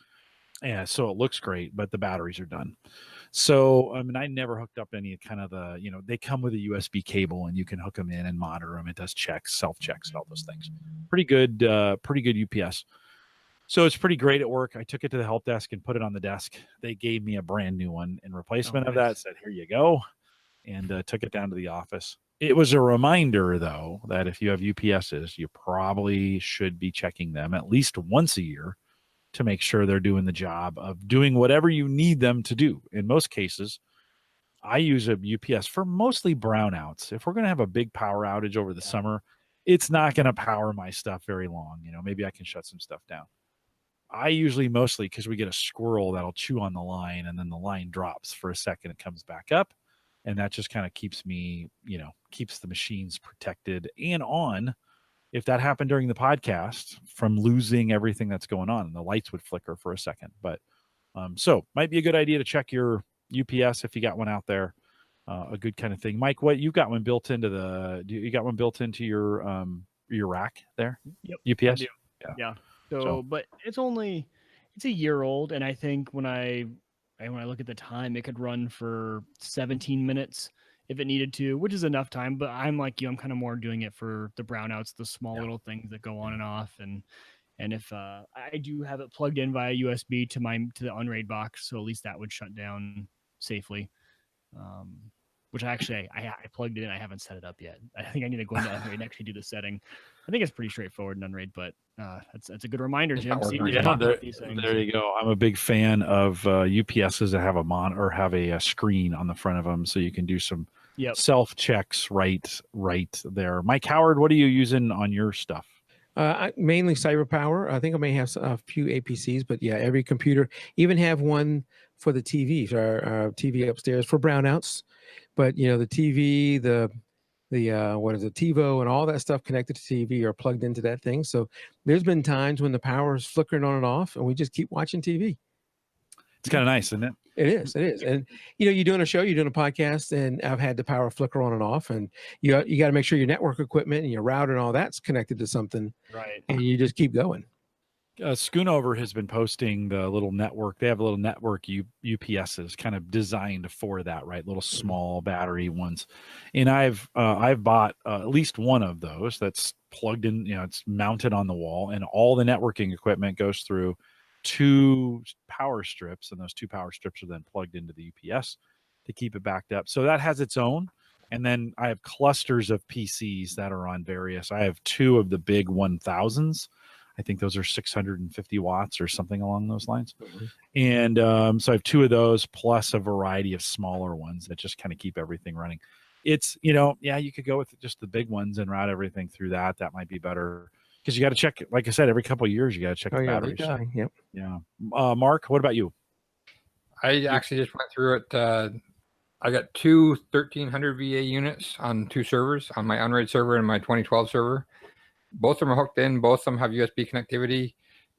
Yeah, so it looks great, but the batteries are done. So, I mean, I never hooked up any kind of they come with a USB cable and you can hook them in and monitor them. It does checks, self-checks, and all those things. Pretty good UPS. So it's pretty great at work. I took it to the help desk and put it on the desk. They gave me a brand new one in replacement of that, said, here you go, and took it down to the office. It was a reminder, though, that if you have UPSs, you probably should be checking them at least once a year to make sure they're doing the job of doing whatever you need them to do. In most cases, I use a UPS for mostly brownouts. If we're going to have a big power outage over the summer, it's not going to power my stuff very long. Maybe I can shut some stuff down. I usually mostly, because we get a squirrel that'll chew on the line and then the line drops for a second, it comes back up. And that just kind of keeps me, keeps the machines protected and on. If that happened during the podcast, from losing everything that's going on, and the lights would flicker for a second. But so might be a good idea to check your UPS if you got one out there. A good kind of thing. Mike, what you got one built into you got one built into your rack there? Yep. UPS. Yeah. So, but it's a year old, and I think when I look at the time, it could run for 17 minutes if it needed to, which is enough time. But I'm like you, I'm kind of more doing it for the brownouts, the small little things that go on and off, and if I do have it plugged in via USB to the Unraid box, so at least that would shut down safely. Which I plugged it in. I haven't set it up yet. I think I need to go into Unraid and actually do the setting. I think it's pretty straightforward in Unraid, but that's a good reminder, Jim. There you go. I'm a big fan of UPSs that have a monitor or have a screen on the front of them, so you can do some self checks right there. Mike Howard, what are you using on your stuff? Mainly CyberPower. I think I may have a few APCs, but yeah, every computer, even have one for the TV, our TV upstairs for brownouts. But the TV, the TiVo, and all that stuff connected to TV are plugged into that thing. So there's been times when the power is flickering on and off, and we just keep watching TV. It's kind of nice, isn't it? It is. And you're doing a show, you're doing a podcast, and I've had the power flicker on and off, and you got to make sure your network equipment and your router and all that's connected to something, right? And you just keep going. Schoonover has been posting the little network. They have a little network UPSs kind of designed for that, right? Little small battery ones. And I've bought at least one of those that's plugged in, it's mounted on the wall, and all the networking equipment goes through 2 power strips, and those 2 power strips are then plugged into the UPS to keep it backed up. So that has its own. And then I have clusters of PCs that are on various. I have 2 of the big 1000s. I think those are 650 watts or something along those lines. Mm-hmm. And so I have 2 of those plus a variety of smaller ones that just kind of keep everything running. It's, you could go with just the big ones and route everything through that. That might be better because you got to check, like I said, every couple of years, you got to check the batteries. Yep. Yeah. Mark, what about you? I actually just went through it. I got 2 1300 VA units on 2 servers, on my Unraid server and my 2012 server. Both of them are hooked in. Both of them have USB connectivity.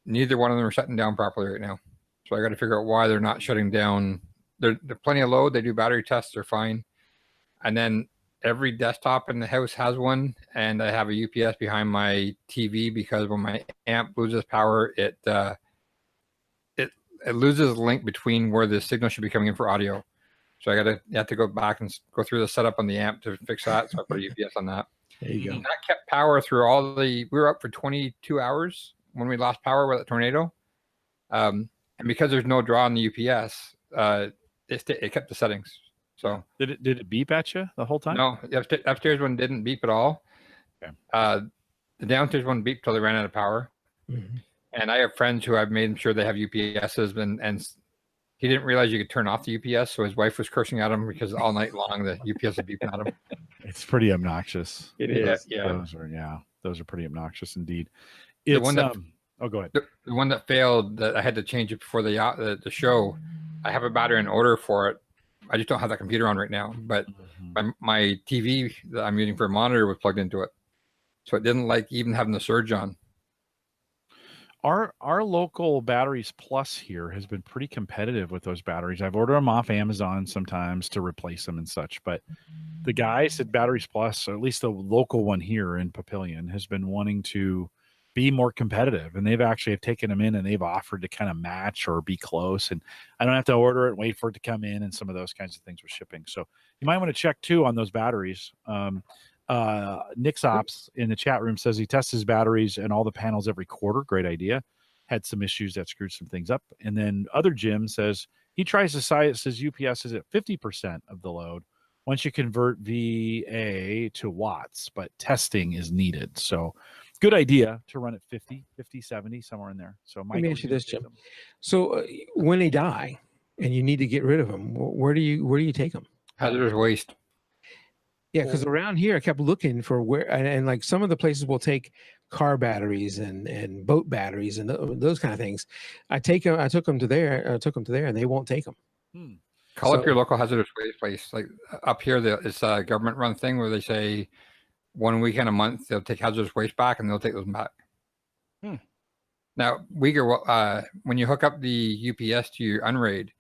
Neither one of them are shutting down properly right now. So I got to figure out why they're not shutting down. They're plenty of load. They do battery tests. They're fine. And then every desktop in the house has one. And I have a UPS behind my TV because when my amp loses power, it loses the link between where the signal should be coming in for audio. So you have to go back and go through the setup on the amp to fix that. So I put a UPS on that. There you go. And that kept power through we were up for 22 hours when we lost power with that tornado. And because there's no draw on the UPS, it kept the settings. So did it beep at you the whole time? No, the upstairs one didn't beep at all. Okay. The downstairs one beeped till they ran out of power. Mm-hmm. And I have friends who I've made sure they have UPSs, and he didn't realize you could turn off the UPS, so his wife was cursing at him because all night long the UPS was beeping at him. It's pretty obnoxious. It is. Yeah. Those are pretty obnoxious indeed. The one that go ahead. The one that failed, that I had to change it before the show. I have a battery in order for it. I just don't have that computer on right now. But my TV that I'm using for a monitor was plugged into it, so it didn't like even having the surge on. Our local Batteries Plus here has been pretty competitive with those batteries. I've ordered them off Amazon sometimes to replace them and such, but the guys at Batteries Plus, or at least the local one here in Papillion, has been wanting to be more competitive, and they've actually have taken them in and they've offered to kind of match or be close, and I don't have to order it and wait for it to come in and some of those kinds of things with shipping. So you might want to check too on those batteries. Nixops in the chat room says he tests his batteries and all the panels every quarter. Great idea. Had some issues that screwed some things up. And then other Jim says he tries to cite, says UPS is at 50% of the load once you convert VA to watts, but testing is needed. So good idea to run at 50, 70, somewhere in there. So let me ask you this, Jim. So when they die and you need to get rid of them, where do you take them? Hazardous waste. Yeah, because around here I kept looking for where, and like some of the places will take car batteries and boat batteries and those kind of things. I took them to there, and they won't take them. Call up your local hazardous waste place. Like up here, it's a government-run thing where they say 1 weekend a month they'll take hazardous waste back and they'll take those back. Now, Wieger, when you hook up the UPS to your Unraid,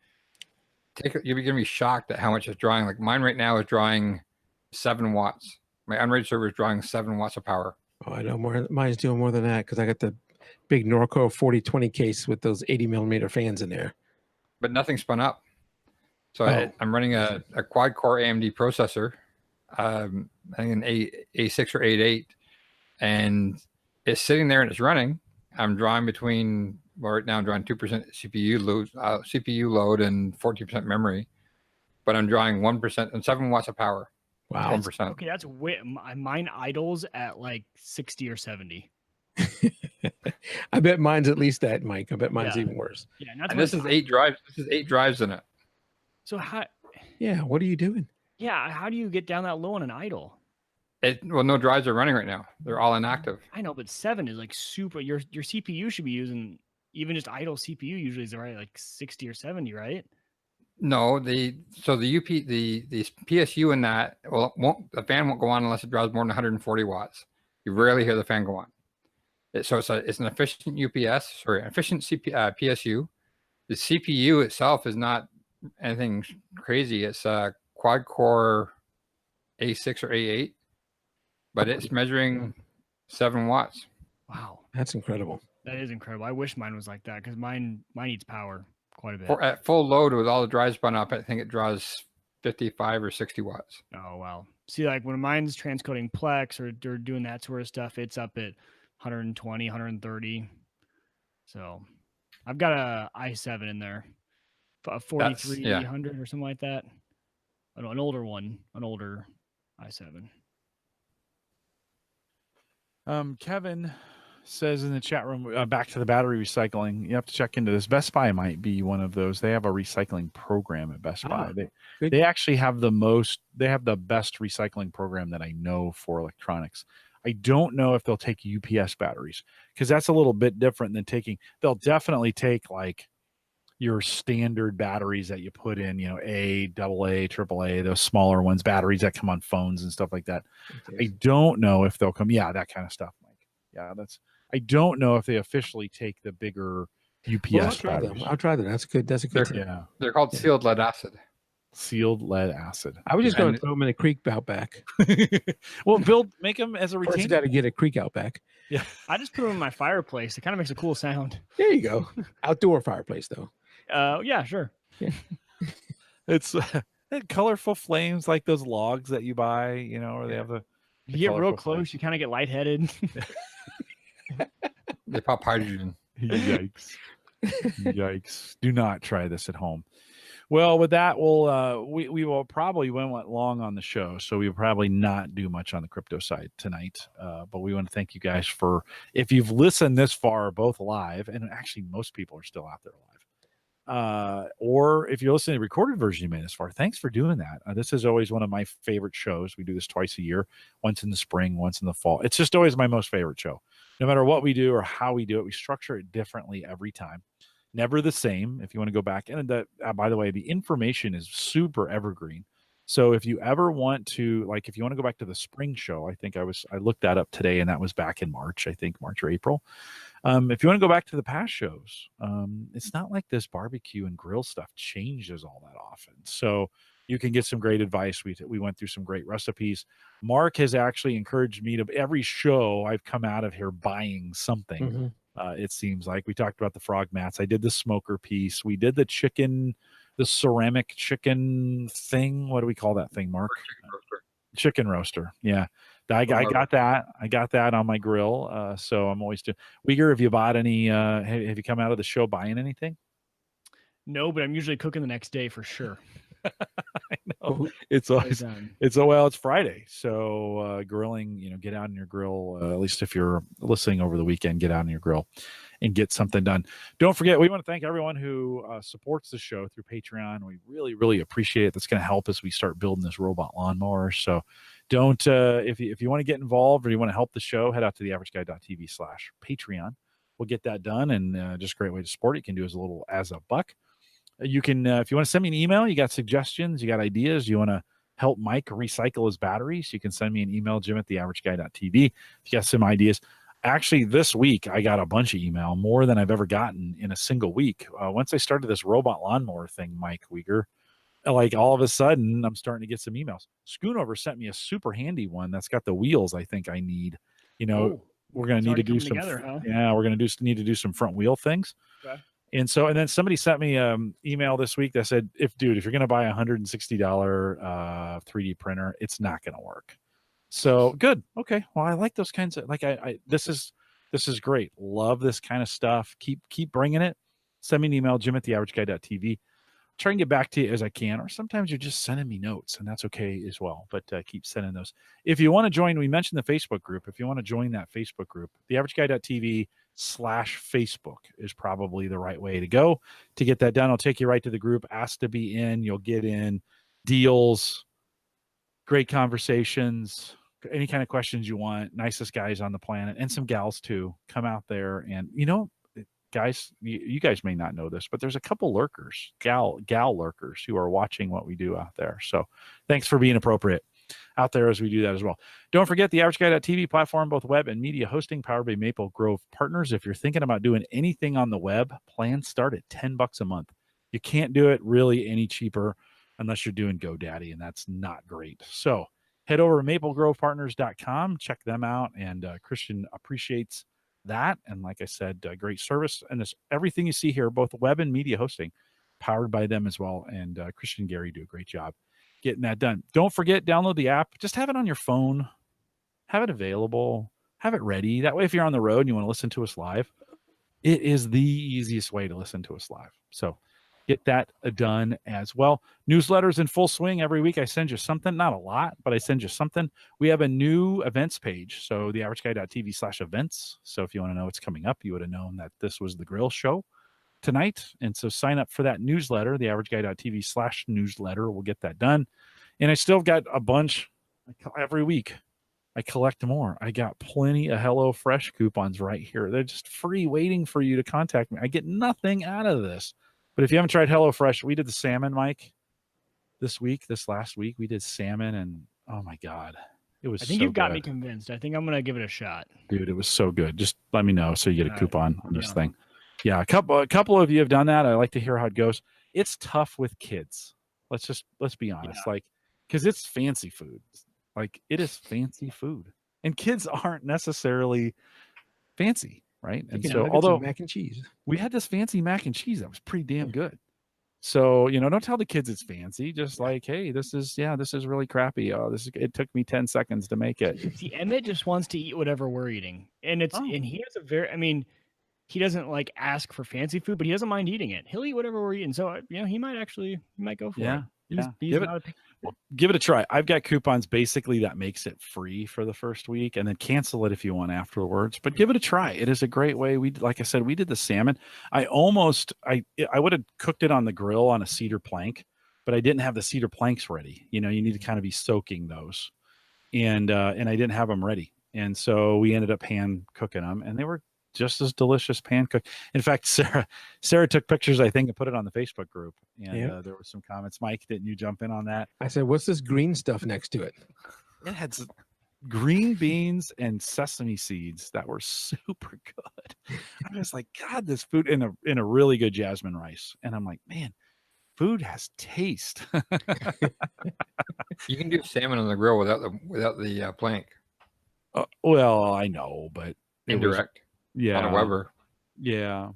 you're gonna be shocked at how much it's drawing. Like mine right now is drawing 7 watts. My Unraid server is drawing 7 watts of power. Oh, I know more. Mine's doing more than that because I got the big Norco 4020 case with those 80mm fans in there. But nothing spun up. So I'm running a quad core AMD processor, I think an A6 or 8.8, and it's sitting there and it's running. I'm drawing between, well, right now I'm drawing 2% CPU load and 14% memory, but I'm drawing 1% and 7 watts of power. Wow. 1%. Okay, that's way, mine idles at like 60 or 70. I bet mine's at least that, Mike. I bet mine's even worse. Yeah, and this is 8 drives. This is 8 drives in it. So how? Yeah, what are you doing? Yeah, how do you get down that low on an idle? Well, no drives are running right now. They're all inactive. I know, but 7 is like super. Your CPU should be using, even just idle CPU usually is right like 60 or 70, right? No, the PSU in that the fan won't go on unless it draws more than 140 watts. You rarely hear the fan go on. It's an efficient efficient PSU. The CPU itself is not anything crazy. It's a quad core A6 or A8, but it's measuring 7 watts. Wow, that's incredible. That is incredible. I wish mine was like that because mine needs power quite a bit. At full load with all the drives spun up, I think it draws 55 or 60 watts. Oh wow. See, like when mine's transcoding Plex or doing that sort of stuff, it's up at 120, 130. So I've got a i7 in there, a 4300 or something like that. An older one, an older i7. Kevin says in the chat room, back to the battery recycling, you have to check into this. Best Buy might be one of those. They have a recycling program at Best Buy. They actually have the best recycling program that I know for electronics. I don't know if they'll take UPS batteries because that's a little bit different than they'll definitely take like your standard batteries that you put in, A, AA, AAA, those smaller ones, batteries that come on phones and stuff like that. I don't know if they'll come. Yeah, that kind of stuff, Mike. Yeah, I don't know if they officially take the bigger UPS batteries. I'll try them. That's good. That's a good tip. Yeah. They're called sealed lead acid. Sealed lead acid. I was just going to throw them in a creek out back. Well, make them as a retainer. You got to get a creek out back. Yeah. I just put them in my fireplace. It kind of makes a cool sound. There you go. Outdoor fireplace, though. Yeah, sure. Yeah. It's colorful flames like those logs that you buy, where they have the you get real close, you kind of get lightheaded. They pop hydrogen. Yikes. Yikes. Do not try this at home. Well, with that, we will probably went long on the show, so we will probably not do much on the crypto side tonight. But we want to thank you guys if you've listened this far, both live, and actually most people are still out there live. Or if you're listening to the recorded version you made this far, thanks for doing that. This is always one of my favorite shows. We do this twice a year, once in the spring, once in the fall. It's just always my most favorite show. No matter what we do or how we do it, we structure it differently every time. Never the same. If you want to go back, and by the way, the information is super evergreen. So if you ever want to, like, if you want to go back to the spring show, I looked that up today, and that was back in March, I think March or April. If you want to go back to the past shows, it's not like this barbecue and grill stuff changes all that often. So you can get some great advice. We went through some great recipes. Mark has actually encouraged me to, every show I've come out of here buying something. It seems like we talked about the frog mats. I did the smoker piece. We did the ceramic chicken thing. What do we call that thing, Mark? Chicken roaster. Yeah. I got that on my grill. So I'm always doing. Wieger, have you bought any? Have you come out of the show buying anything? No, but I'm usually cooking the next day for sure. I know. It's Friday. So grilling, get out on your grill. At least if you're listening over the weekend, get out on your grill and get something done. Don't forget, we want to thank everyone who supports the show through Patreon. We really, really appreciate it. That's going to help as we start building this robot lawnmower. So don't, if you want to get involved or you want to help the show, head out to theaverageguy.tv/Patreon. We'll get that done, and just a great way to support it. You can do as a buck. You can, if you want to send me an email, you got suggestions, you got ideas, you want to help Mike recycle his batteries, you can send me an email, jim@theaverageguy.tv. If you got some ideas. Actually, this week, I got a bunch of email, more than I've ever gotten in a single week. Once I started this robot lawnmower thing, Mike Wieger, like all of a sudden, I'm starting to get some emails. Schoonover sent me a super handy one that's got the wheels I think I need. We're going to need to do some, yeah, we're going to need to do some front wheel things. Okay. And then somebody sent me email this week that said, if you're going to buy a $160 3D printer, it's not going to work. So good. Okay. Well, I like those kinds of, this is great. Love this kind of stuff. Keep bringing it. Send me an email, jim@theaverageguy.tv. Try and get back to you as I can, or sometimes you're just sending me notes, and that's okay as well. But keep sending those. If you want to join, we mentioned the Facebook group. If you want to join that Facebook group, theaverageguy.tv/Facebook is probably the right way to go to get that done. I'll take you right to the group. Ask to be in. You'll get in. Deals, great conversations, any kind of questions you want. Nicest guys on the planet, and some gals too. Come out there, and guys, you guys may not know this, but there's a couple lurkers, gal lurkers, who are watching what we do out there. So thanks for being appropriate out there as we do that as well. Don't forget the AverageGuy.tv platform, both web and media hosting, powered by Maple Grove Partners. If you're thinking about doing anything on the web, plans start at $10 a month. You can't do it really any cheaper unless you're doing GoDaddy, and that's not great. So head over to maplegrovepartners.com, check them out, and Christian appreciates that. And like I said, great service, and everything you see here, both web and media hosting, powered by them as well. And Christian and Gary do a great job getting that done. Don't forget, download the app. Just have it on your phone, have it available, have it ready. That way, if you're on the road and you want to listen to us live, it is the easiest way to listen to us live. So get that done as well. Newsletters in full swing every week. I send you something, not a lot, but I send you something. We have a new events page. So theaverageguy.tv/events. So if you want to know what's coming up, you would have known that this was the grill show tonight. And so sign up for that newsletter, theaverageguy.tv/newsletter. We'll get that done. And I still got a bunch every week. I collect more. I got plenty of HelloFresh coupons right here. They're just free, waiting for you to contact me. I get nothing out of this. But if you haven't tried HelloFresh, we did the salmon, Mike, this last week. We did salmon, and oh my God, it was so good. I think you've got me convinced. I think I'm going to give it a shot. Dude, it was so good. Just let me know so you get a coupon on this thing. Yeah, a couple of you have done that. I like to hear how it goes. It's tough with kids. Let's be honest. Yeah. Because it's fancy food. It is fancy food. And kids aren't necessarily fancy. Right. And so, although mac and cheese, we had this fancy mac and cheese that was pretty damn good. So, don't tell the kids it's fancy. Just hey, this is really crappy. It took me 10 seconds to make it. See, Emmett just wants to eat whatever we're eating. And and he has he doesn't ask for fancy food, but he doesn't mind eating it. He'll eat whatever we're eating. So, he might go for it. Give it a try. I've got coupons basically that makes it free for the first week, and then cancel it if you want afterwards. But give it a try. It is a great way. Like I said, we did the salmon. I would have cooked it on the grill on a cedar plank, but I didn't have the cedar planks ready. You need to kind of be soaking those, and I didn't have them ready, and so we ended up hand cooking them, and they were just as delicious pan cooked. In fact, Sarah took pictures, I think, and put it on the Facebook group. And there were some comments. Mike, didn't you jump in on that? I said, what's this green stuff next to it? It had some green beans and sesame seeds that were super good. I was like, God, this food in a really good jasmine rice. And I'm like, man, food has taste. You can do salmon on the grill without the plank. Well, I know, but Indirect. Yeah. On a Weber. Yeah.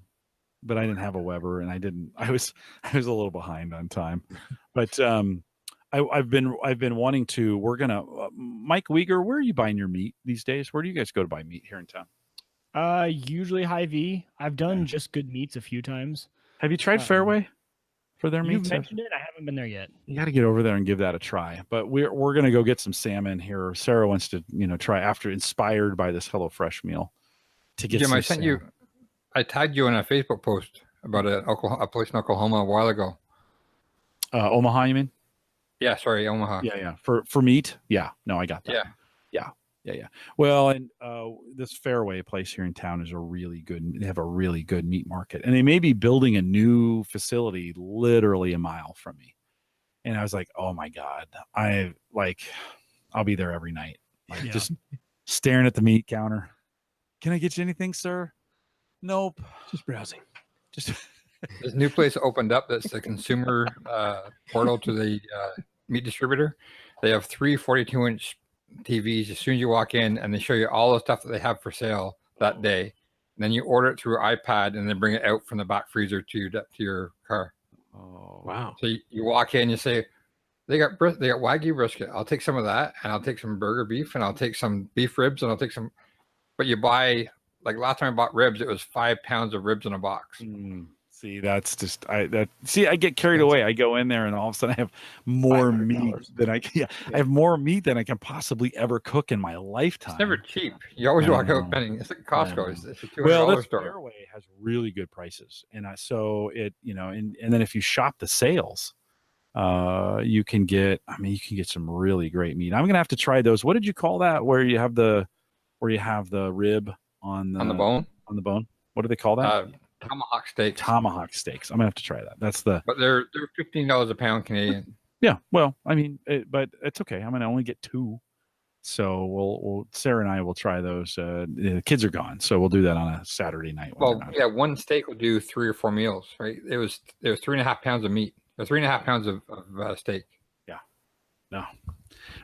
But I didn't have a Weber, and I was a little behind on time. But I've been wanting to. We're gonna Mike Wieger, where are you buying your meat these days? Where do you guys go to buy meat here in town? Usually Hy-Vee. I've done Just Good Meats a few times. Have you tried Fairway for their meat? You've mentioned it. I haven't been there yet. You got to get over there and give that a try. But we're gonna go get some salmon here. Sarah wants to try, after inspired by this HelloFresh meal, to get. Jim, some I sent salmon. I tagged you in a Facebook post about a place in Oklahoma a while ago. Omaha, you mean? Yeah, sorry, Omaha. Yeah. For meat. Yeah. No, I got that. Yeah. Well, and this Fairway place here in town is they have a really good meat market, and they may be building a new facility literally a mile from me. And I was like, oh my God, I'll be there every night, just staring at the meat counter. Can I get you anything, sir? Nope. Just browsing. Just This new place opened up. That's the consumer portal to the meat distributor. They have 3 42-inch TVs as soon as you walk in, and they show you all the stuff that they have for sale that day. And then you order it through iPad, and then bring it out from the back freezer to your car. Oh Wow. So you walk in, you say, they got Wagyu brisket. I'll take some of that, and I'll take some burger beef, and I'll take some beef ribs, and I'll take some. But you buy, like last time I bought ribs, it was 5 pounds of ribs in a box. See, that's just I get carried away. I go in there, and all of a sudden I have more meat than I have more meat than I can possibly ever cook in my lifetime. It's never cheap. You always walk out spending. It's like Costco. It's a $200 store. Fairway has really good prices, and so it and then if you shop the sales, you can get some really great meat. I'm gonna have to try those. What did you call that? Where you have the rib on the bone? On the bone. What do they call that? Tomahawk steaks. Tomahawk steaks. I'm gonna have to try that. But they're $15 a pound Canadian. Yeah. Well, I mean, but it's okay. I'm gonna only get 2, so we'll Sarah and I will try those. The kids are gone, so we'll do that on a Saturday night. Well, yeah, one steak will do 3 or 4 meals, right? It was 3.5 pounds of meat, or 3.5 pounds of steak. Yeah. No.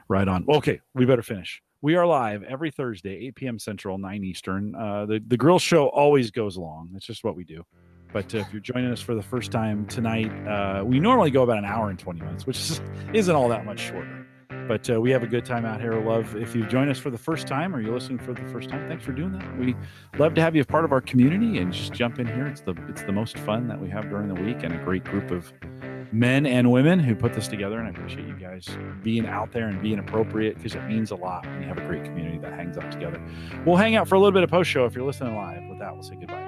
Right on. Okay, we better finish. We are live every Thursday, 8 p.m. Central, 9 Eastern. The grill show always goes long. That's just what we do. But if you're joining us for the first time tonight, we normally go about an hour and 20 minutes, which isn't all that much shorter. But we have a good time out here. Love if you join us for the first time or you're listening for the first time. Thanks for doing that. We love to have you a part of our community, and just jump in here. It's the most fun that we have during the week, and a great group of men and women who put this together. And I appreciate you guys being out there and being appropriate, because it means a lot when you have a great community that hangs out together. We'll hang out for a little bit of post show if you're listening live. With that, we'll say goodbye.